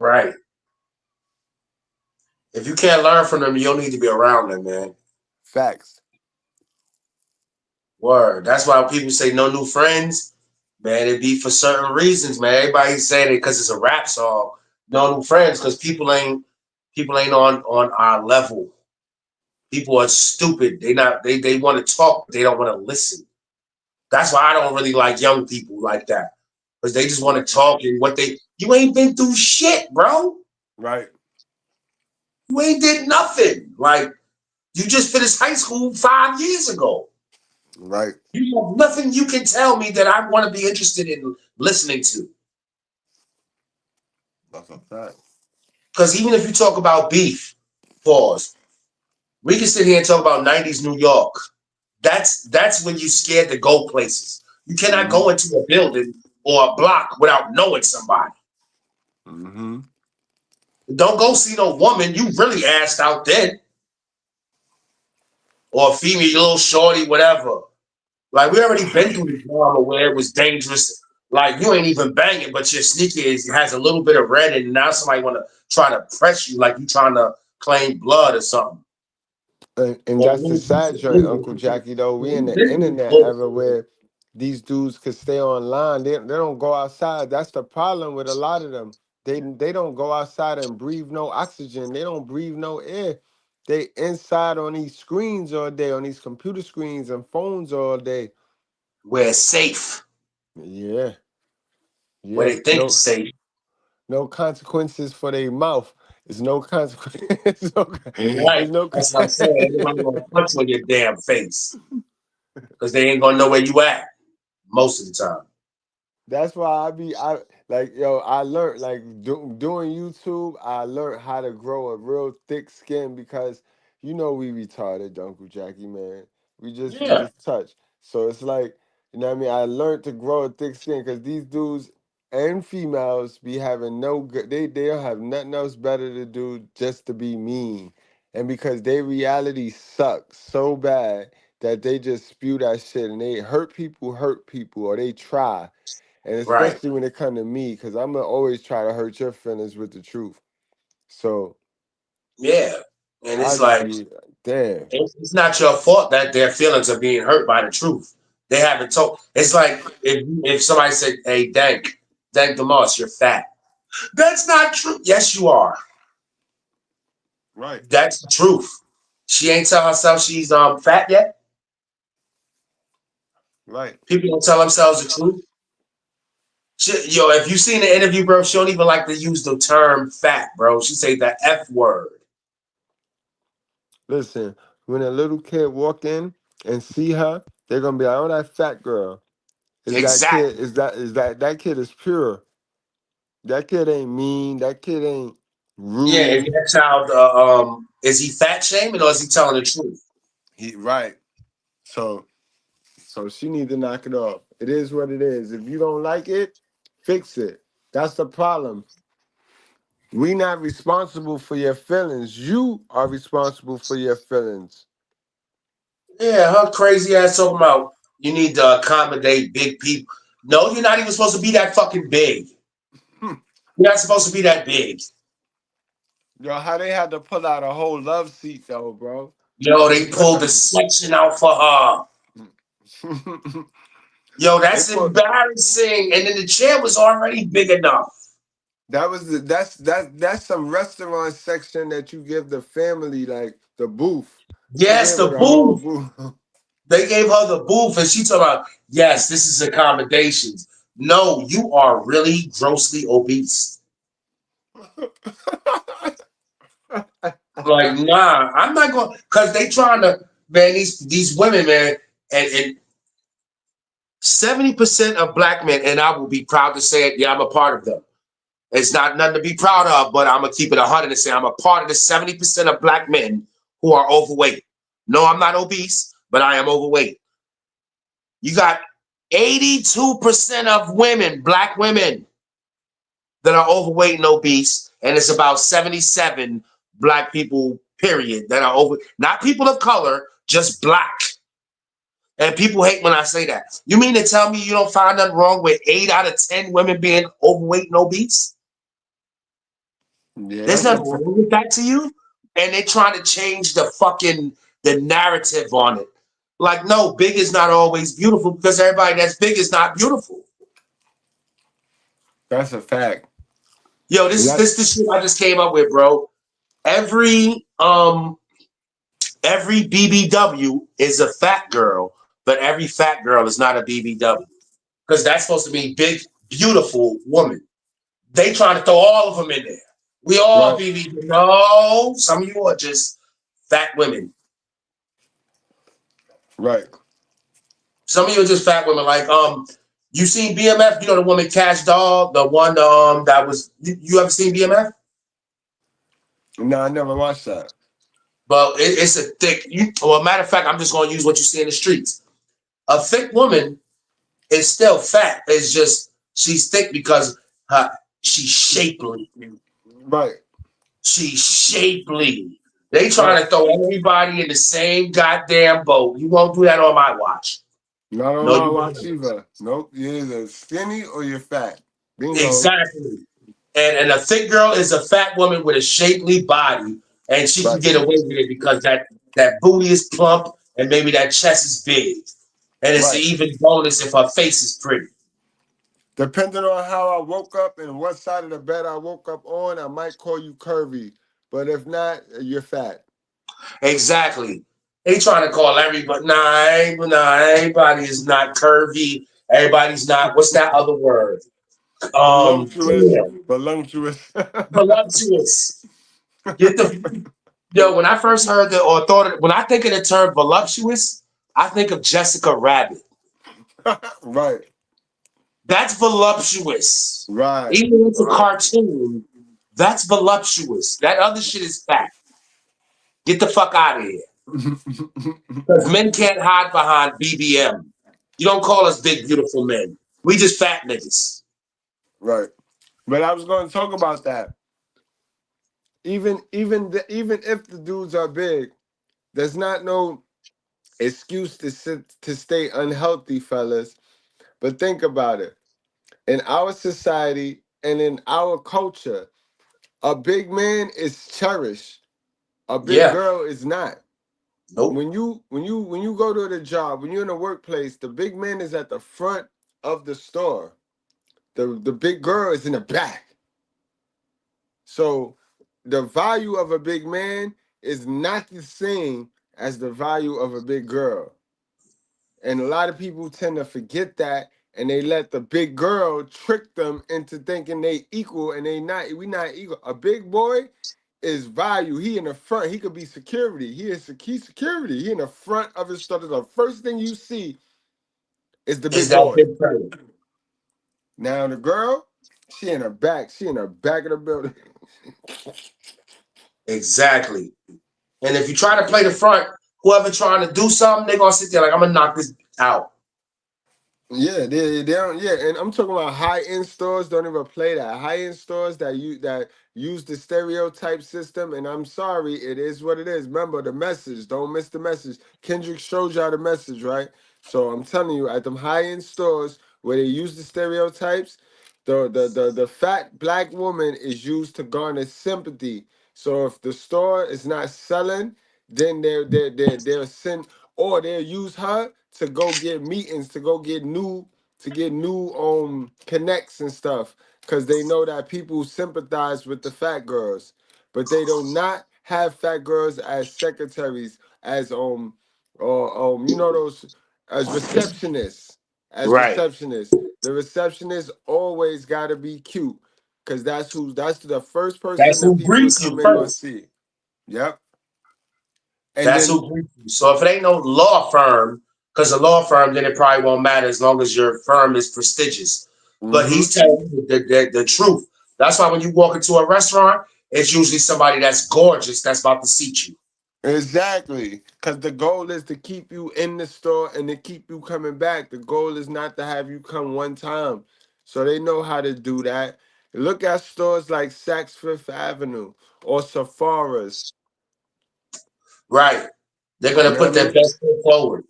right. If you can't learn from them, you don't need to be around them, man. Facts. Word. That's why people say no new friends, man. It be for certain reasons, man. Everybody's saying it because it's a rap song. No new friends, because people ain't on our level. People are stupid. They want to talk, but they don't want to listen. That's why I don't really like young people like that. Because they just want Right. to talk and what they you ain't been through shit, bro. Right. You ain't did nothing. Like you just finished high school 5 years ago. Right. You have nothing you can tell me that I want to be interested in listening to. That's a fact. Because even if you talk about beef, pause, we can sit here and talk about 90s New York. That's when you scared to go places. You cannot Mm-hmm. go into a building or a block without knowing somebody. Mm-hmm. Don't go see no woman you really asked out then, or a female little shorty, whatever. Like we already been through the drama where it was dangerous. Like you ain't even banging, but your sneaker has a little bit of red, and now somebody want to try to press you like you trying to claim blood or something. And Like, that's the sad joint, Uncle Jackie, though. We in we've the been through internet era bullshit. where these dudes could stay online. They don't go outside. That's the problem with a lot of them. They don't go outside and breathe no oxygen. They don't breathe no air. They inside on these screens all day, on these computer screens and phones all day. Where it's safe, Yeah, where yeah. they think it's No, safe. no consequences for their mouth. There's no consequence. Right. There's no. That's what I'm saying. Everybody gonna punch you in your damn face because they ain't gonna know where you at. most of the time. That's why I like yo. I learned like doing YouTube. I learned how to grow a real thick skin because you know we retarded, Uncle Jackie man. We Yeah, just touch. So it's like you know what I mean. I learned to grow a thick skin because these dudes and females be having no good. They don't have nothing else better to do just to be mean, and because their reality sucks so bad that they just spew that shit and they hurt people, or they try. And right. especially when it come to me, because I'm gonna always try to hurt your feelings with the truth. So Yeah, and I it's just like be damn. it's not your fault that their feelings are being hurt by the truth. They haven't told. It's like if somebody said, "Hey, Dank Demoss, you're fat." That's not true. Yes, you are. Right, That's the truth. She ain't tell herself she's fat yet. right. People don't tell themselves the truth. Yo, if you seen the interview, bro, she don't even like to use the term fat, bro. She say the F word. Listen, when a little kid walk in and see her, they're gonna be like, "Oh, that fat girl." Is that kid? Exactly. That kid is pure? That kid ain't mean. That kid ain't Yeah, is rude. that child is he fat shaming or is he telling the truth? He right. So she need to knock it off. It is what it is. If you don't like it, fix it. That's the problem. We not responsible for your feelings. You are responsible for your feelings. Yeah, her crazy ass talking about you need to accommodate big people. No, you're not even supposed to be that fucking big. You're not supposed to be that big. Yo, how they had to pull out a whole love seat though, bro. Yo, they pulled the section out for her. Yo, They that's put embarrassing. And then the chair was already big enough. that's some restaurant section that you give the family, like the booth. They Yes, gave her the the whole booth. booth. They gave her the booth, and she talking about, yes, this is accommodations. No, you are really grossly obese. Like, nah, I'm not going because they trying to, man, these women, man, and 70% of black men, and I will be proud to say it, yeah, I'm a part of them. It's not nothing to be proud of, but I'm gonna keep it 100 and say I'm a part of the 70% of black men who are overweight. No, I'm not obese, but I am overweight. You got 82% of women, black women, that are overweight and obese, and it's about 77 black people, period, that are over, not people of color, just black. And people hate when I say that. You mean to tell me you don't find nothing wrong with 8 out of 10 women being overweight and obese? Yeah, There's that's a nothing fact. wrong with that to you? And they're trying to change the narrative on it. Like, no, big is not always beautiful because everybody that's big is not beautiful. That's a fact. Yo, That this shit I just came up with, bro. Every every BBW is a fat girl, but every fat girl is not a BBW because that's supposed to be big, beautiful woman. They trying to throw all of them in there. We all right, BBW. No, some of you are just fat women. right. Some of you are just fat women. Like you seen BMF? You know the woman Cash Doll, the one that was. You ever seen BMF? No, I never watched that. But it's a thick. Well, matter of fact, I'm just going to use what you see in the streets. A thick woman is still fat. It's just she's thick because her she's shapely. Right, She's shapely. They right. trying to throw everybody in the same goddamn boat. You won't do that on my watch. Not on No, my you watch won't. either. Nope. You're either skinny or you're fat. Bingo. Exactly. And a thick girl is a fat woman with a shapely body, and she can Right. get away with it because that booty is plump and maybe that chest is big. And it's an Right. even bonus if her face is pretty. Depending on how I woke up and what side of the bed I woke up on, I might call you curvy. But if not, you're fat. Exactly. They trying to call everybody. Nah, everybody is not curvy. Everybody's not. What's that other word? Voluptuous. Damn, Voluptuous. voluptuous. Get the yo. When I first heard when I think of the term voluptuous, I think of Jessica Rabbit. Right. That's voluptuous. Right. Even if it's a cartoon, that's voluptuous. That other shit is fat. Get the fuck out of here. Because men can't hide behind BBM. You don't call us big, beautiful men. We just fat niggas. Right. But I was going to talk about that. Even if the dudes are big, there's not no excuse to stay unhealthy, fellas. But think about it. In our society and in our culture, a big man is cherished. A big Yeah. girl is not. Nope. When you go to the job, when you're in the workplace, the big man is at the front of the store. The big girl is in the back. So the value of a big man is not the same as the value of a big girl. And a lot of people tend to forget that, and they let the big girl trick them into thinking they equal, and they not. We not equal. A big boy is value. He in the front. He could be security. He's security. He in the front of his store. The first thing you see is the Is big that boy. big thing? Now the girl, she in her back. She in the back of the building. Exactly. And if you try to play the front, whoever trying to do something, they gonna sit there like, I'm gonna knock this out. Yeah, they don't. Yeah, and I'm talking about high end stores. Don't even play that. High end stores that use the stereotype system. And I'm sorry, it is what it is. Remember the message. Don't miss the message. Kendrick showed y'all the message, right? So I'm telling you, at them high end stores where they use the stereotypes, the fat black woman is used to garner sympathy. So if the store is not selling, then they'll send, or they'll use her to go get meetings, to get new connects and stuff, because they know that people sympathize with the fat girls, but they do not have fat girls as secretaries, as or those, as receptionists. Right. The receptionist always got to be cute, because that's the first person That's that who people to greets you come in gonna first. see. Yep. And That's then who greets you. So if it ain't no law firm, because a law firm, then it probably won't matter as long as your firm is prestigious. But mm-hmm. he's telling you the truth. That's why when you walk into a restaurant, it's usually somebody that's gorgeous that's about to seat you. Exactly. Because the goal is to keep you in the store and to keep you coming back. The goal is not to have you come one time. So they know how to do that. Look at stores like Saks Fifth Avenue or Sephora's. Right. They're You gonna know put what I their mean? best foot forward.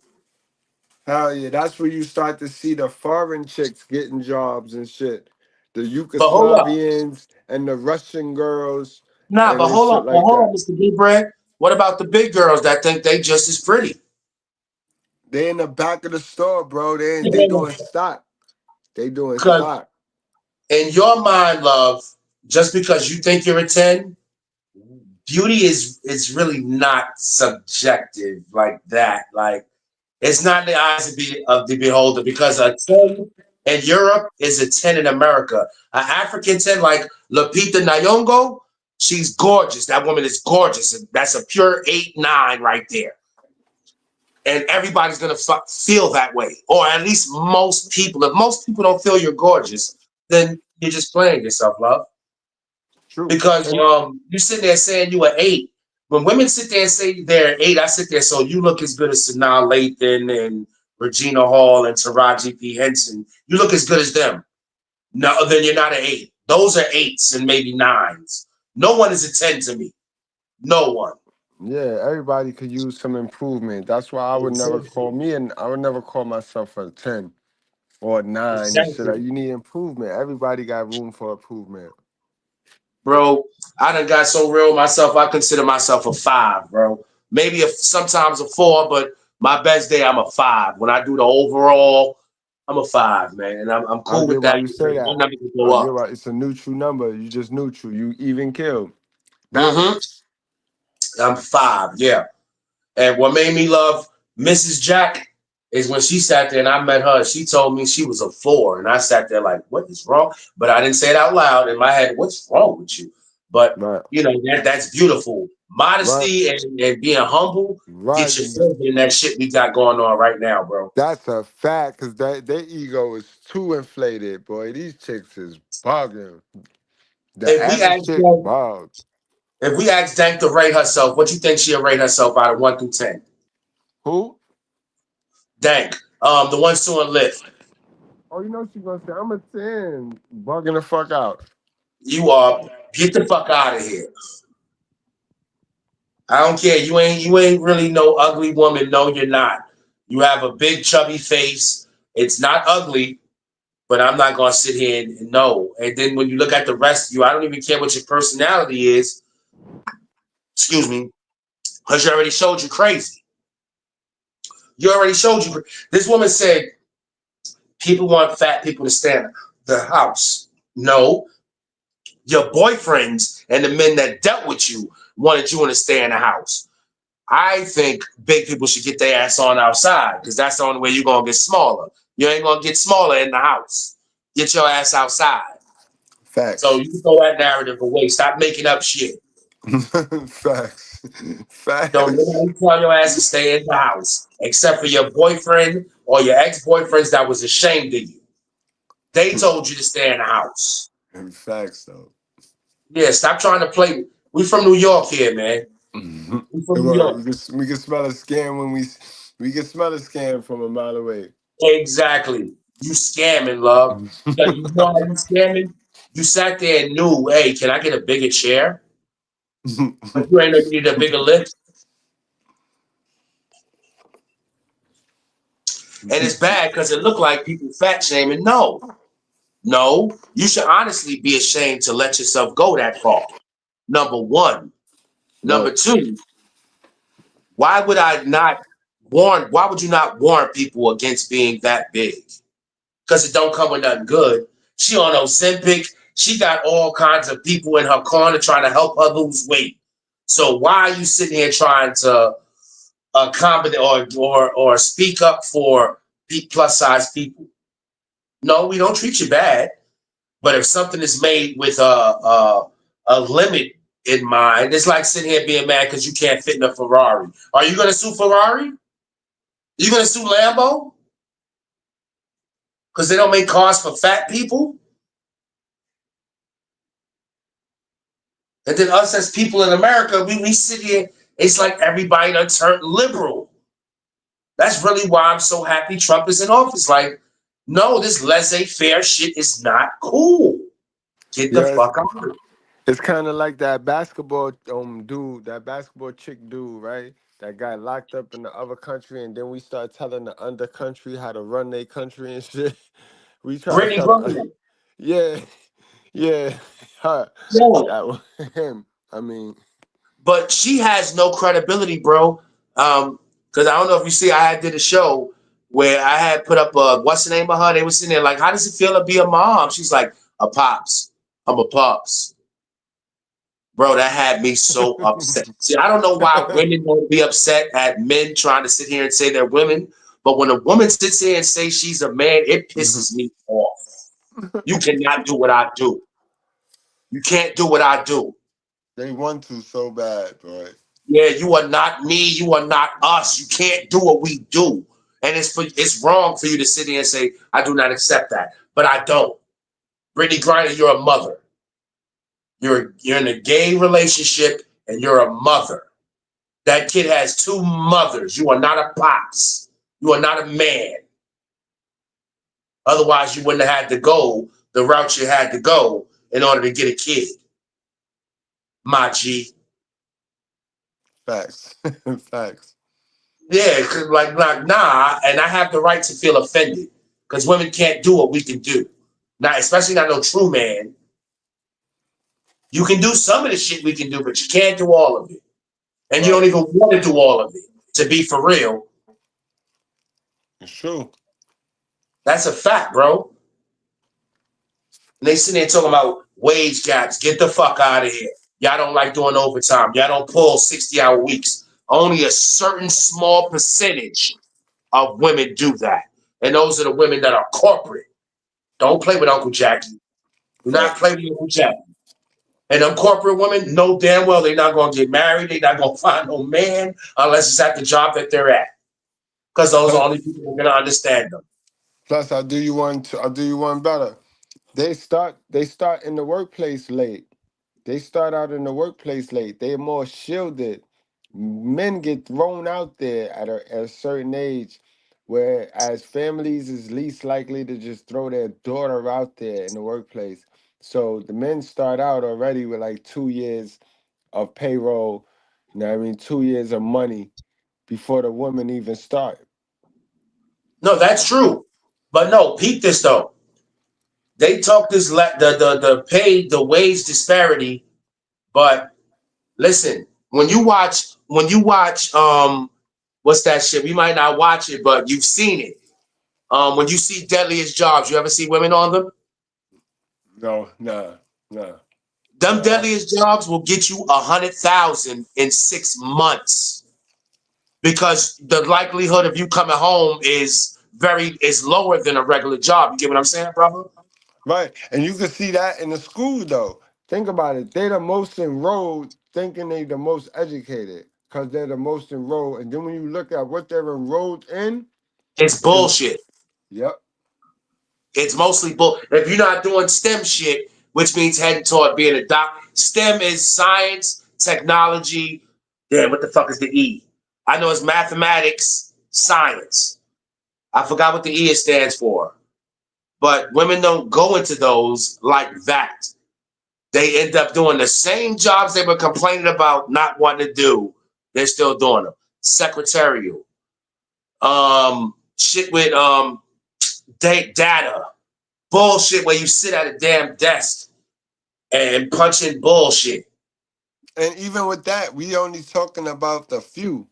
Hell yeah. That's where you start to see the foreign chicks getting jobs and shit. The But hold up. Yugoslavians and the Russian girls Nah, and shit but like hold up, that. Mr. B Bread. What about the big girls that think they just as pretty? They in the back of the store, bro. They Because doing stock. They doing stock. in your mind, love, just because you think you're a 10, beauty is really not subjective like that. Like it's not in the eyes of the beholder, because a 10 in Europe is a 10 in America. An African 10 like Lupita Nyong'o, she's gorgeous. That woman is gorgeous. And that's a pure 8-9 right there. And everybody's gonna feel that way, or at least most people. If most people don't feel you're gorgeous, then you're just playing yourself, love. True. Because And you sit there saying you are 8. When women sit there and say they're 8, I sit there, so you look as good as Sanaa Lathan and Regina Hall and Taraji P. Henson. You look as good as them. No, then you're not an 8. Those are 8s and maybe 9s. No one is a 10 to me. No one. yeah, everybody could use some improvement. That's why I would never call Exactly. me, and I would never call myself a 10 or a 9 and shit. Exactly. Like, you need improvement. Everybody got room for improvement. Bro, I done got so real myself, I consider myself a 5, bro. Maybe sometimes a 4, but my best day, I'm a 5. When I do the overall, I'm a 5, man. And I'm I cool with get why that you say because my that. number can I go get up. why it's a neutral number. You just neutral. You even kill. Mm-hmm. Balance. I'm 5, yeah. And what made me love Mrs. Jack is when she sat there and I met her, she told me she was a 4. And I sat there like, what is wrong? But I didn't say it out loud in my head, what's wrong with you? But Right. you know that's beautiful. Right. Modesty and being humble Right. get you further in that shit we got going on right now, bro. That's a fact, cause their ego is too inflated, boy. These chicks is bugging. The If we average ask chick Dank, bug. if we ask Dank to rate herself, what you think she'll rate herself out of 1 through 10? Who? Dank, the one suing Lyft. Oh, you know she gonna say I'm a 10. Bugging the fuck out. You get the fuck out of here. I don't care. You ain't really no ugly woman. No, you're not. You have a big chubby face. It's not ugly, but I'm not gonna sit here and no. And then when you look at the rest of you, I don't even care what your personality is. Excuse me, because you already showed you crazy. You already showed you. This woman said people want fat people to stand the house. No, your boyfriends and the men that dealt with you wanted you to stay in the house. I think big people should get their ass on outside because that's the only way you're gonna get smaller. You ain't gonna get smaller in the house. Get your ass outside. So Facts. you can throw that narrative away. Stop making up shit. Facts. Don't Facts. nobody tell your ass to stay in the house except for your boyfriend or your ex-boyfriends that was ashamed of you. They told you to stay in the house. Facts though. Yeah, stop trying to play. We from New York here, man. We from New Well, York. we can smell a scam when we can smell a scam from a mile away. Exactly. You scamming, love. You know how you scamming? You sat there and knew, hey, can I get a bigger chair? But you ain't gonna need a bigger lift. And it's bad because it looked like people fat shaming. No, you should honestly be ashamed to let yourself go that far. Number one. Number Right. two, why would I not why would you not warn people against being that big? Because it don't come with nothing good. She on Ozempic. She got all kinds of people in her corner trying to help her lose weight. So why are you sitting here trying to accommodate or speak up for plus size people? No, we don't treat you bad. But if something is made with a limit in mind, it's like sitting here being mad because you can't fit in a Ferrari. Are you going to sue Ferrari? Are you going to sue Lambo? Because they don't make cars for fat people? And then us as people in America, we sit here, it's like everybody done turned liberal. That's really why I'm so happy Trump is in office. Like, no, this laissez-faire shit is not cool. Get the Yeah, fuck out of it. it's kind of like that basketball dude, that basketball chick dude, right? That got locked up in the other country, and then we start telling the under country how to run their country and shit. We try to Brittany tell the, Griner. yeah, yeah, her, Yo, that was him. I mean, but she has no credibility, bro. Because I don't know if you see, I did a show where I had put up what's the name of her? They were sitting there like, how does it feel to be a mom? She's like, a pops. I'm a pops. Bro, that had me so upset. See, I don't know why women don't be upset at men trying to sit here and say they're women, but when a woman sits here and says she's a man, it pisses me off. You cannot do what I do. You can't do what I do. they want to so bad, boy. Yeah, you are not me. You are not us. You can't do what we do. And it's wrong for you to sit here and say, I do not accept that. But I don't. Brittany Griner, you're a mother. You're in a gay relationship and you're a mother. That kid has two mothers. You are not a pops. You are not a man. Otherwise, you wouldn't have had to go the route you had to go in order to get a kid. My G. Facts, facts. Yeah, 'cause like, nah, and I have the right to feel offended because women can't do what we can do. Now, especially not no true man. You can do some of the shit we can do, but you can't do all of it. And you don't Right, even want to do all of it. To be for real, it's true. that's a fact, bro. And they sitting there talking about wage gaps. Get the fuck out of here. Y'all don't like doing overtime. Y'all don't pull 60-hour weeks. Only a certain small percentage of women do that. And those are the women that are corporate. Don't play with Uncle Jackie. Do not Facts. play with Uncle Jackie. And them corporate women know damn well they're not gonna get married, they're not gonna find no man unless it's at the job that they're at. Because those are the only people who are gonna understand them. Plus, I'll do you one better. They start in the workplace late. They start out in the workplace late. They're more shielded. Men get thrown out there at a certain age, whereas families is least likely to just throw their daughter out there in the workplace. So the men start out already with like 2 years of payroll, you know what I mean, 2 years of money before the women even start. No, that's true. But no, peep this though. They talk this the wage disparity, but listen, when you watch what's that shit? We might not watch it, but you've seen it. When you see Deadliest Jobs, you ever see women on them? No, nah, nah. Them Deadliest Jobs will get you 100,000 in 6 months because the likelihood of you coming home is lower than a regular job. You get what I'm saying, brother? Right. And you can see that in the school though. Think about it. They're the most enrolled thinking they the most educated because they're the most enrolled. And then when you look at what they're enrolled in, It's is bullshit. yep. It's mostly bull. If you're not doing STEM shit, which means heading toward being a doc, STEM is science, technology. Damn, what the fuck is the E? I know it's mathematics, science. I forgot what the E stands for. But women don't go into those like that. They end up doing the same jobs they were complaining about not wanting to do. They're still doing them. Secretarial. Shit with data. Bullshit where you sit at a damn desk and punch in bullshit. And even with that, we only talking about the few.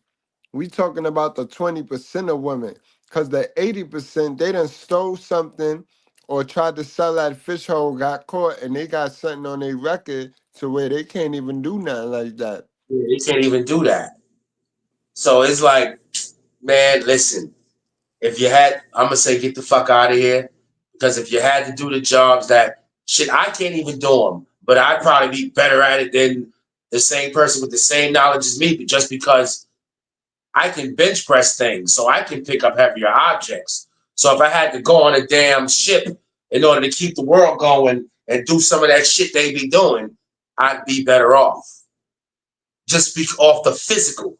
We talking about the 20% of women. Cause the 80%, they done stole something or tried to sell that fish hole, got caught, and they got something on their record to where they can't even do nothing like that. Yeah, they can't even do that. So it's like, man, listen, if you had, I'm gonna say get the fuck out of here. Because if you had to do the jobs that shit, I can't even do them, but I'd probably be better at it than the same person with the same knowledge as me, but just because I can bench press things, so I can pick up heavier objects. So if I had to go on a damn ship in order to keep the world going and do some of that shit they be doing, I'd be better off. Just speak off the physical.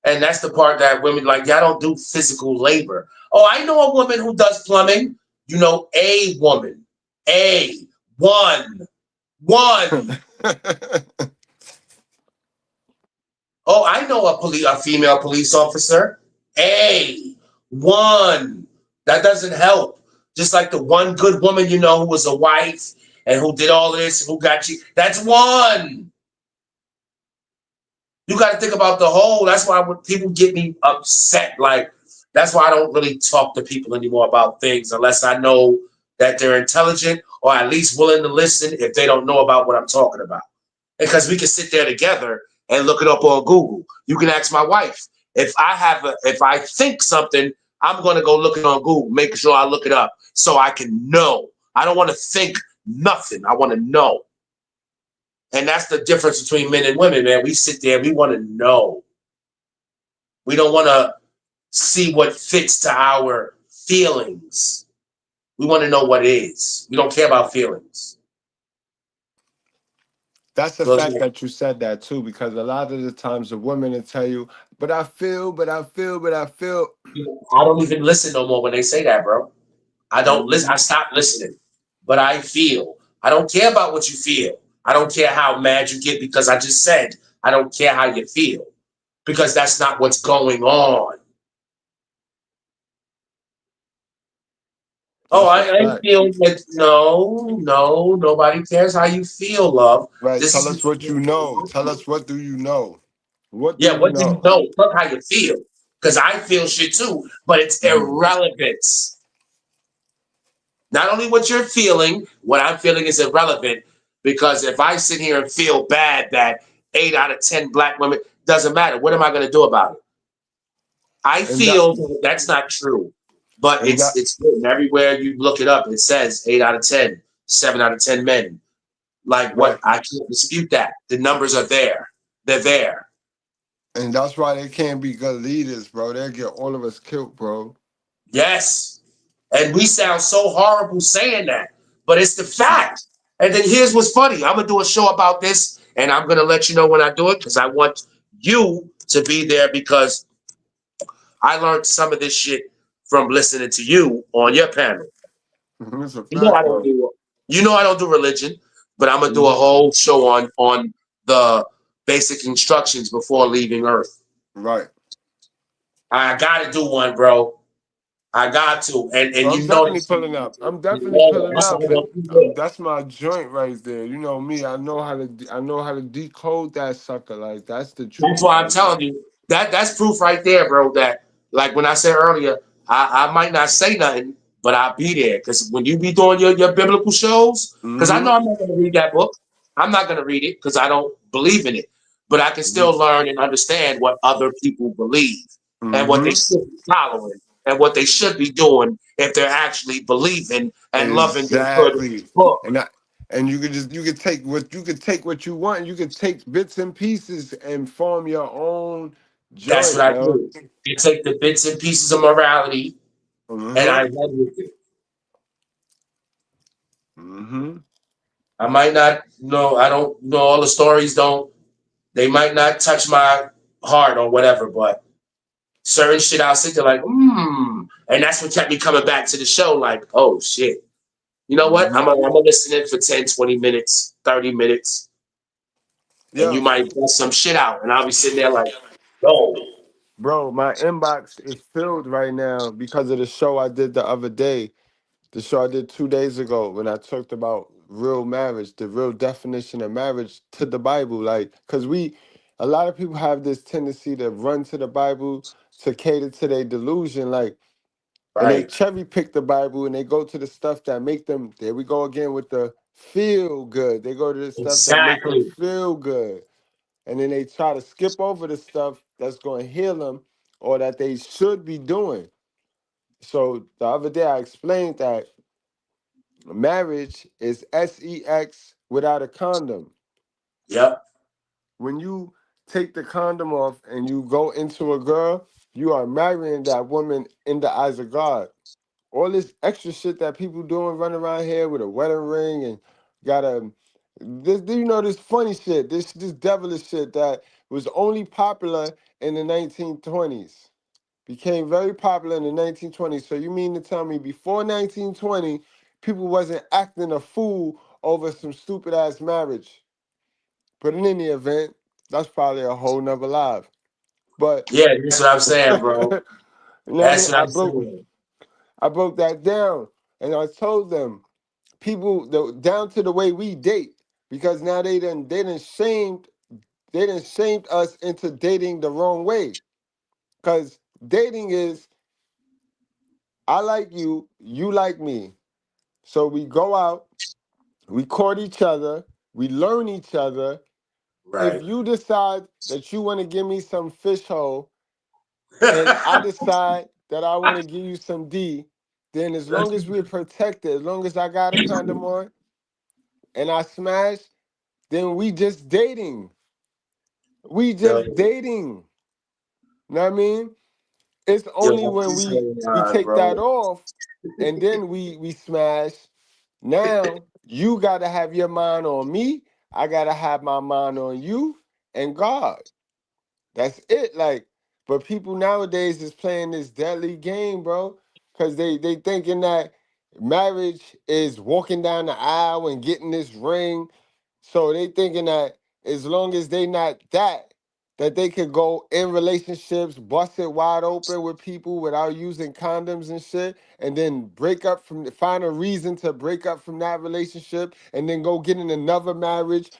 And that's the part that women like, y'all don't do physical labor. Oh, I know a woman who does plumbing. You know, a woman. A one. One. Oh, I know a female police officer. A one. That doesn't help. Just like the one good woman you know who was a wife and who did all this and who got you. That's one. You got to think about the whole. That's why when people get me upset, like that's why I don't really talk to people anymore about things unless I know that they're intelligent or at least willing to listen if they don't know about what I'm talking about. Because we can sit there together and look it up on Google. You can ask my wife. If I think something, I'm gonna go look it on Google, making sure I look it up so I can know. I don't want to think nothing. I want to know. And that's the difference between men and women, man. We sit there, we want to know. We don't want to see what fits to our feelings. We want to know what is. We don't care about feelings. That's the So fact that you said that too, because a lot of the times the women will tell you, but I feel, but I feel, but I feel. I don't even listen no more when they say that, bro. I don't listen. I stopped listening. But I feel. I don't care about what you feel. I don't care how mad you get because I just said I don't care how you feel because that's not what's going on. Oh, That's a I fact. feel that no, nobody cares how you feel, love. Right. This Tell is us what you know. Tell us what do you know? What do yeah. you What do you know? know? Fuck how you feel, because I feel shit too. But it's Mhm. irrelevant. Not only what you're feeling, what I'm feeling is irrelevant. Because if I sit here and feel bad that 8 out of 10 black women doesn't matter, what am I going to do about it? I And that feel that's not true, but and that it's written everywhere you look it up. It says 8 out of 10, 7 out of 10 men. Like what? Right. I can't dispute that. The numbers are there. They're there. And that's why they can't be good leaders, bro. They'll get all of us killed, bro. Yes. And we sound so horrible saying that, but it's the fact. And then here's what's funny. I'm gonna do a show about this, and I'm gonna let you know when I do it because I want you to be there because I learned some of this shit from listening to you on your panel. It's a You know I fact, don't bro. do I don't do religion, but I'm gonna do a Mhm. whole show on the basic instructions before leaving Earth. Right. I gotta do one, bro. I got to, and Well, I'm you know definitely that's pulling up. I'm definitely yeah, pulling that's up. what I'm But gonna do. that's my joint right there. You know me. I know how to decode that sucker. Like that's the That's truth why I'm right there. telling you that's proof right there, bro. That like when I said earlier, I might not say nothing, but I'll be there because when you be doing your biblical shows, because I know I'm Mm-hmm. not going to read that book. I'm not going to read it because I don't believe in it, but I can still learn and understand what other people believe and what they Mm-hmm. should be following and what they should be doing if they're actually believing and loving the good Exactly. book. And you could take what you want. You could take bits and pieces and form your own That's what joint, I yo. do. I take the bits and pieces of morality and I Mm-hmm. run with it. Mm-hmm. I might not know, I don't know all the stories, don't they might not touch my heart or whatever, but certain shit I'll sit there like, and that's what kept me coming back to the show, like, oh shit. You know what? Mm-hmm. I'm gonna listen in for 10, 20 minutes, 30 minutes, and you Yo, might bust some shit out. And I'll be sitting there like, yo, bro, my inbox is filled right now because of the show I did the other day. The show I did 2 days ago when I talked about real marriage, the real definition of marriage to the Bible. Like, because a lot of people have this tendency to run to the Bible to cater to their delusion. Like, and they right, cherry pick the Bible and they go to the stuff that make them, there we go again with the feel good. They go to the stuff that make them exactly. feel good. And then they try to skip over the stuff that's going to heal them or that they should be doing. So the other day I explained that marriage is sex without a condom. Yep, When you take the condom off and you go into a girl, you are marrying that woman in the eyes of God. All this extra shit that people doing running around here with a wedding ring and got a this this funny shit, this devilish shit that was only popular in the 1920s. Became very popular in the 1920s. So you mean to tell me before 1920, people wasn't acting a fool over some stupid ass marriage? But in any event, that's probably a whole nother live. But yeah, that's what I'm you saying, know bro. what I mean? That's what I'm saying. I broke that down and I told them people down to the way we date because now they done shamed us into dating the wrong way. Cause dating is I like you, you like me. So we go out, we court each other, we learn each other. If Right. you decide that you want to give me some fish hole and I decide that I want to give you some D, then as long as we're protected, as long as I got a condom on and I smash, then we just dating. We yo, just dating. Know what I mean? It's only yo, when this we line, take that bro. off and then we smash. Now you gotta have your mind on me. I gotta have my mind on you and God. That's it. Like, but people nowadays is playing this deadly game, bro. Cause they thinking that marriage is walking down the aisle and getting this ring. So they thinking that as long as they not that they could go in relationships, bust it wide open with people without using condoms and shit, and then break up find a reason to break up from that relationship, and then go get in another marriage,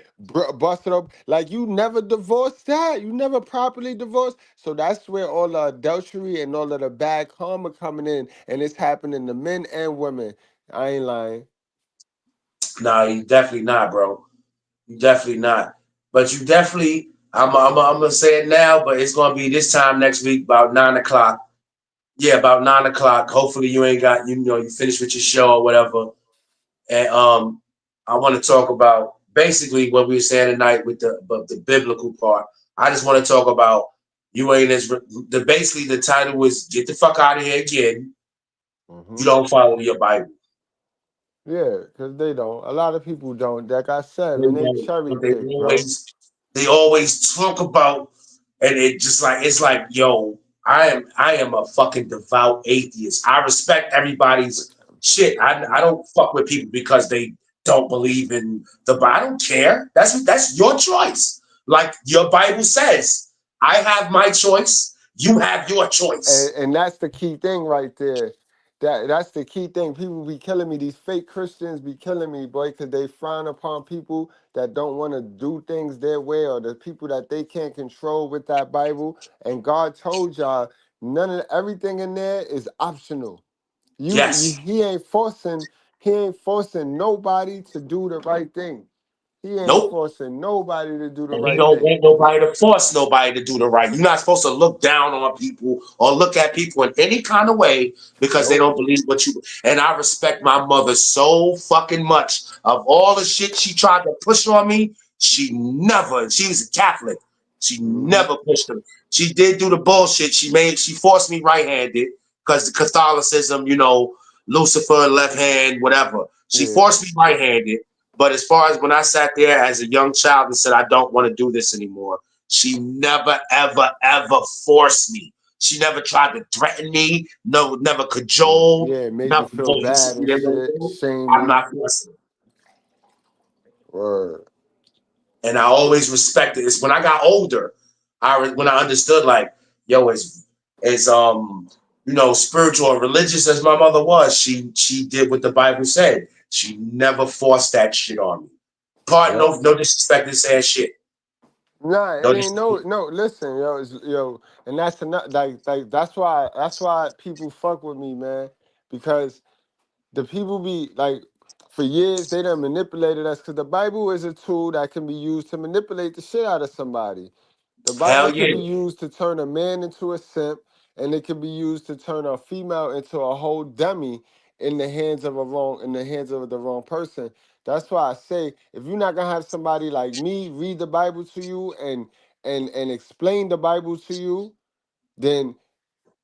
bust it up. Like you never divorced that, you never properly divorced. So that's where all the adultery and all of the bad karma coming in, and it's happening to men and women. I ain't lying. Nah, you definitely not, bro. You definitely not. But you definitely, I'm gonna say it now, but it's gonna be this time next week about 9 o'clock. Yeah, about 9 o'clock. Hopefully you ain't got you finished with your show or whatever. And I want to talk about basically what we were saying tonight with the biblical part. I just want to talk about you ain't as basically the title was get the fuck out of here again. You don't follow your Bible. Yeah, because they don't. A lot of people don't. Like I said, They man, they don't, cherry but they pick, bro. always they always talk about, and it just like it's like, yo, I am a fucking devout atheist. I respect everybody's shit. I don't fuck with people because they don't believe in the Bible. I don't care. That's your choice. Like your Bible says, I have my choice. You have your choice. And that's the key thing right there. That's the key thing. People be killing me. These fake Christians be killing me, boy, because they frown upon people that don't want to do things their way or the people that they can't control with that Bible. And God told y'all none of everything in there is optional. Yes. He ain't forcing nobody to do the right thing. He ain't Nope. forcing nobody to do the And he right don't thing. want nobody to force nobody to do the right. You're not supposed to look down on people or look at people in any kind of way because they Nope. don't believe what you. And I respect my mother so fucking much. Of all the shit she tried to push on me, she never. She was a Catholic. She Mm-hmm. never pushed them. She did do the bullshit. She forced me right-handed because Catholicism, Lucifer left hand, whatever. She Yeah. forced me right-handed. But as far as when I sat there as a young child and said, I don't want to do this anymore, she never, ever, ever forced me. She never tried to threaten me, no, never cajoled, Yeah, it made you nothing. feel So you bad see and them, shit, shame I'm you. not forcing it. Word. And I always respected it. It's when I got older, when I understood, like, yo, spiritual and religious as my mother was, she did what the Bible said. She never forced that shit on me. Pardon, Yep. no disrespect to saying shit. Nah, No it ain't disrespect. no. Listen, yo, yo, and that's enough. Like that's why people fuck with me, man, because the people be like, for years they done manipulated us because the Bible is a tool that can be used to manipulate the shit out of somebody. The Bible Hell can yeah. be used to turn a man into a simp, and it can be used to turn a female into a whole dummy in the hands of the wrong person. That's why I say if you're not gonna have somebody like me read the Bible to you and explain the Bible to you, then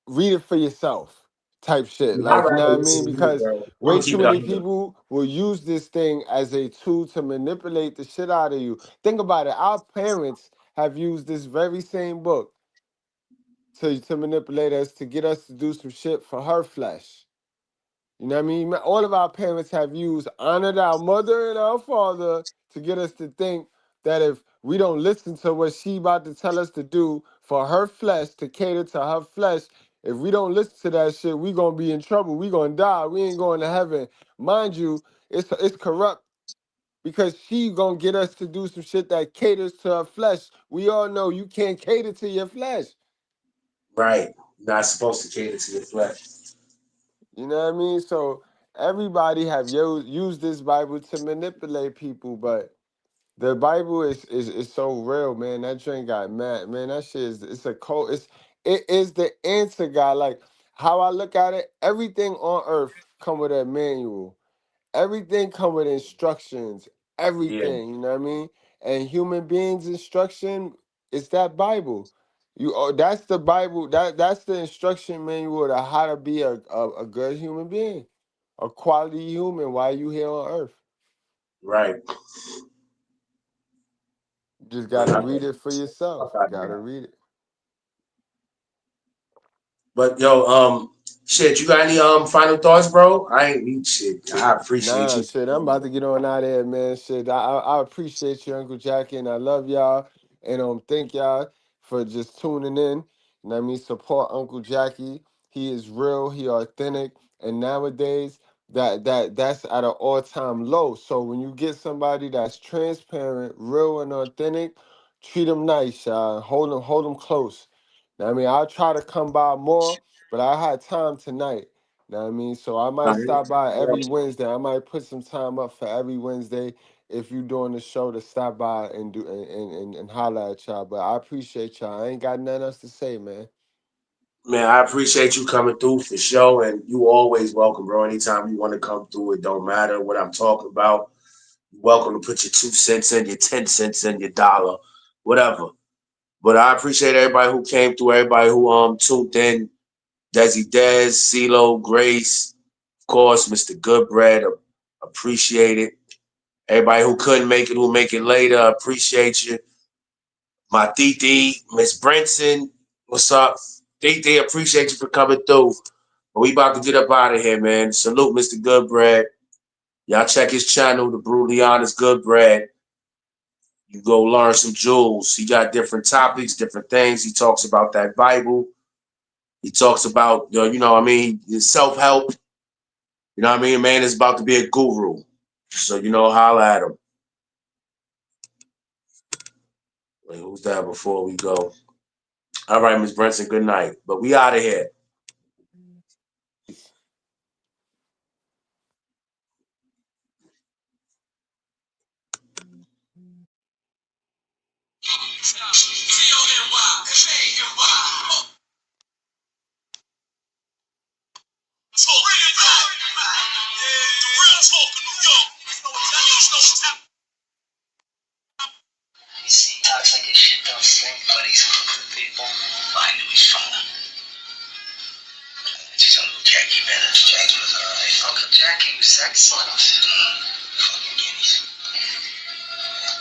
read it for yourself type shit. Yeah, I'd Like, you know rather what I mean? listen to you, Because bro. I'm way gonna too keep it many 100. people will use this thing as a tool to manipulate the shit out of you. Think about it. Our parents have used this very same book to manipulate us, to get us to do some shit for her flesh. You know what I mean? All of our parents have used honored our mother and our father to get us to think that if we don't listen to what she about to tell us to do for her flesh, to cater to her flesh, if we don't listen to that shit, we gonna be in trouble. We gonna die. We ain't going to heaven. Mind you, it's corrupt because she gonna get us to do some shit that caters to her flesh. We all know you can't cater to your flesh. Right. You're not supposed to cater to your flesh. You know what I mean? So everybody have used this Bible to manipulate people, but the Bible is so real, man. That drink got mad, man. That shit it's a cold. It is the answer, guy. Like how I look at it, everything on earth come with a manual. Everything come with instructions. Yeah. Everything, you know what I mean? And human beings' instruction is that Bible. That's the Bible. That's the instruction manual to how to be a good human being, a quality human while you here on earth. Right. You just But gotta read it for yourself. fuck You out of gotta here. read it. But yo, shit, you got any final thoughts, bro? I ain't need shit. I appreciate Nah, you. shit, I'm about to get on out of here, man. Shit, I appreciate you, Uncle Jackie, and I love y'all. And thank y'all for just tuning in. You know what I mean? Support Uncle Jackie. He is real, he authentic. And nowadays, that's at an all-time low. So when you get somebody that's transparent, real, and authentic, treat them nice, y'all. Hold them close. Know what I mean, I'll try to come by more, but I had time tonight. Know what I mean? So I might stop by every Wednesday. I might put some time up for every Wednesday if you doing the show to stop by and do and holler at y'all. But I appreciate y'all. I ain't got nothing else to say, man. Man, I appreciate you coming through for sure, and you always welcome, bro. Anytime you want to come through, it don't matter what I'm talking about. You're welcome to put your 2 cents in, your 10 cents in, your dollar, whatever. But I appreciate everybody who came through, everybody who tuned in. Desi Dez, CeeLo, Grace, of course, Mr. Goodbread. Appreciate it. Everybody who couldn't make it, who make it later, appreciate you. My Titi, Miss Brinson, what's up? Titi, appreciate you for coming through. But we about to get up out of here, man. Salute, Mr. Goodbread. Y'all check his channel, The Brutally Honest Goodbread. You go learn some jewels. He got different topics, different things. He talks about that Bible. He talks about, you know what I mean, self-help. You know what I mean? Man is about to be a guru. So, holla at him. Wait, who's that before we go? All right, Miss Brinson, good night. But we out of here. You see, talks like his shit don't stink, but he's cool with people. I knew he's fun. Just Uncle Jackie better. Jackie was alright. Uncle Jackie was excellent. Fucking guineas.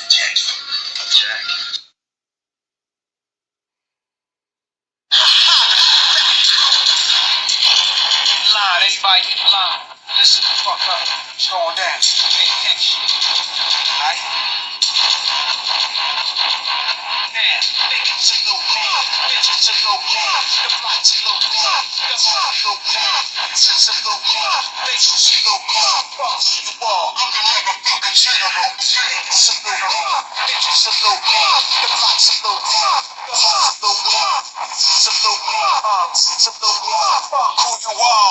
Jackie. Uncle Jackie. Line, everybody get the line. Listen the fuck up. It's going down. Pay attention. Alright? Niggas a little bit, bitches a little bit, the block's a little bit, the hood a little bit, bitches a little bit, bitches a little bit, fuck you all, I'm the motherfucking general. Niggas a little bit, bitches a little bit, the block's a little bit, the hood a little bit, it's a little bit, it's a little bit, fuck who you are.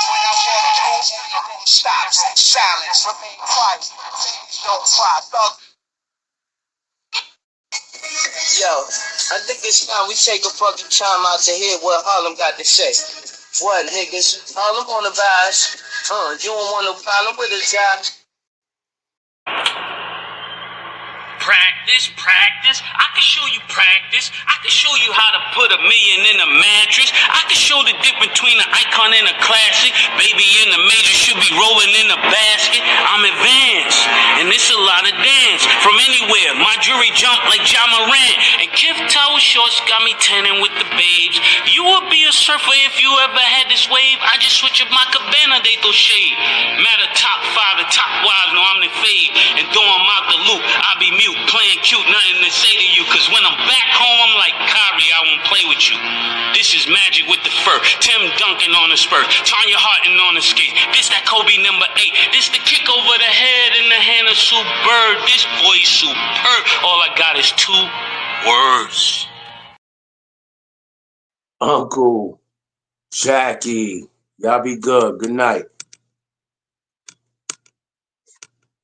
When I walk through, stop, silence, remain quiet, things don't fly, thug. Yo, I think it's time we take a fucking time out to hear what Harlem got to say. What, niggas? Harlem on the vibes. You don't want no problem with it, guys. Practice. I can show you practice. I can show you how to put $1 million in a mattress. I can show the difference between an icon and a classic. Baby in the major should be rolling in a basket. I'm advanced, and it's a lot of dance. From anywhere, my jewelry jump like John Morant. And Kif Tower shorts got me tanning with the babes. You would be a surfer if you ever had this wave. I just switch up my cabana, they throw shade. Matter top 5, the top wives know I'm the fade. And throw them out the loop, I be mute, playing cute, nothing to say to you. Cause when I'm back home, I'm like Kyrie, I won't play with you. This is magic with the fur. Tim Duncan on the spur. Tanya Harton on the skate. This that Kobe number 8. This the kick over the head in the hand of Sue Bird. This boy's superb. All I got is 2 words. Uncle Jackie. Y'all be good. Good night.